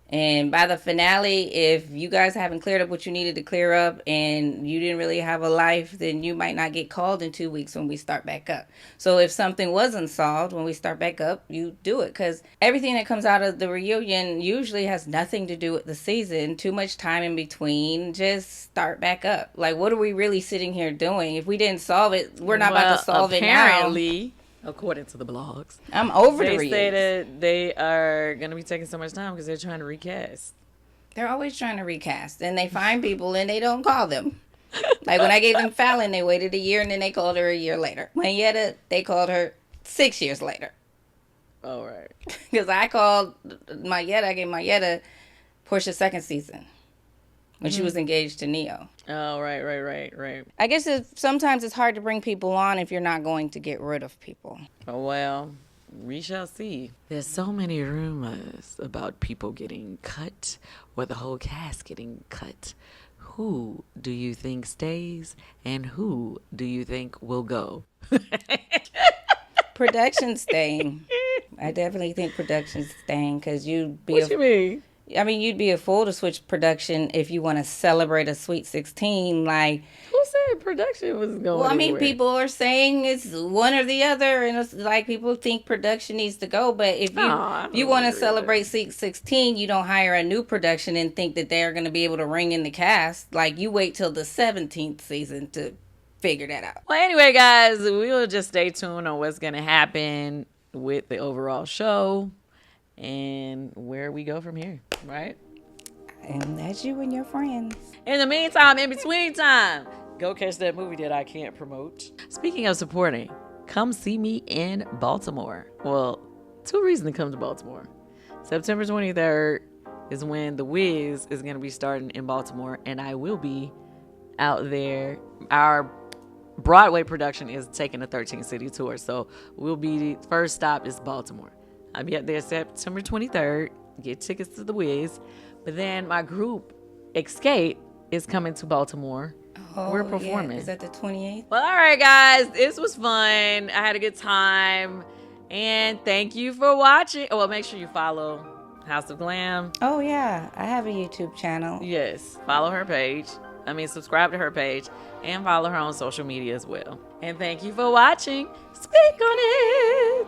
And by the finale, if you guys haven't cleared up what you needed to clear up and you didn't really have a life, then you might not get called in 2 weeks when we start back up. So if something wasn't solved when we start back up, you do it. Because everything that comes out of the reunion usually has nothing to do with the season. Too much time in between. Just start back up. Like, what are we really sitting here doing? If we didn't solve it, we're not about to solve it now. Apparently, according to the blogs, I'm over the they reunions. say that they are going to be taking so much time because they're trying to recast. They're always trying to recast, and they find people and they don't call them. Like when I gave them Fallon, they waited a year and then they called her a year later. Mayetta, they called her 6 years later. All right. Because I called Mayetta, I gave Mayetta Portia's second season when she was engaged to Neo. Oh, right. I guess sometimes it's hard to bring people on if you're not going to get rid of people. Oh, well, we shall see. There's so many rumors about people getting cut or the whole cast getting cut. Who do you think stays and who do you think will go? Production staying. I definitely think production's staying because you'd be What you mean? I mean, you'd be a fool to switch production if you want to celebrate a Sweet 16. Like, Who said production was going well, I mean, anywhere? people are saying it's one or the other, and it's like people think production needs to go. But if you want to celebrate Sweet 16, you don't hire a new production and think that they're going to be able to ring in the cast. Like, you wait till the 17th season to figure that out. Well, anyway, guys, we will just stay tuned on what's going to happen with the overall show and where we go from here, right? And that's you and your friends. In the meantime, in between time, go catch that movie that I can't promote. Speaking of supporting, come see me in Baltimore. Well, 2 reasons to come to Baltimore. September 23rd is when The Wiz is going to be starting in Baltimore, and I will be out there. Our Broadway production is taking a 13-city tour, so the first stop is Baltimore. I'll be up there September 23rd, get tickets to The Wiz. But then my group, Escape, is coming to Baltimore. We're performing. Yeah. Is that the 28th? Well, all right, guys. This was fun. I had a good time. And thank you for watching. Oh, well, make sure you follow House of Glam. Oh, yeah. I have a YouTube channel. Yes. Follow her page. Subscribe to her page. And follow her on social media as well. And thank you for watching. Speak on it.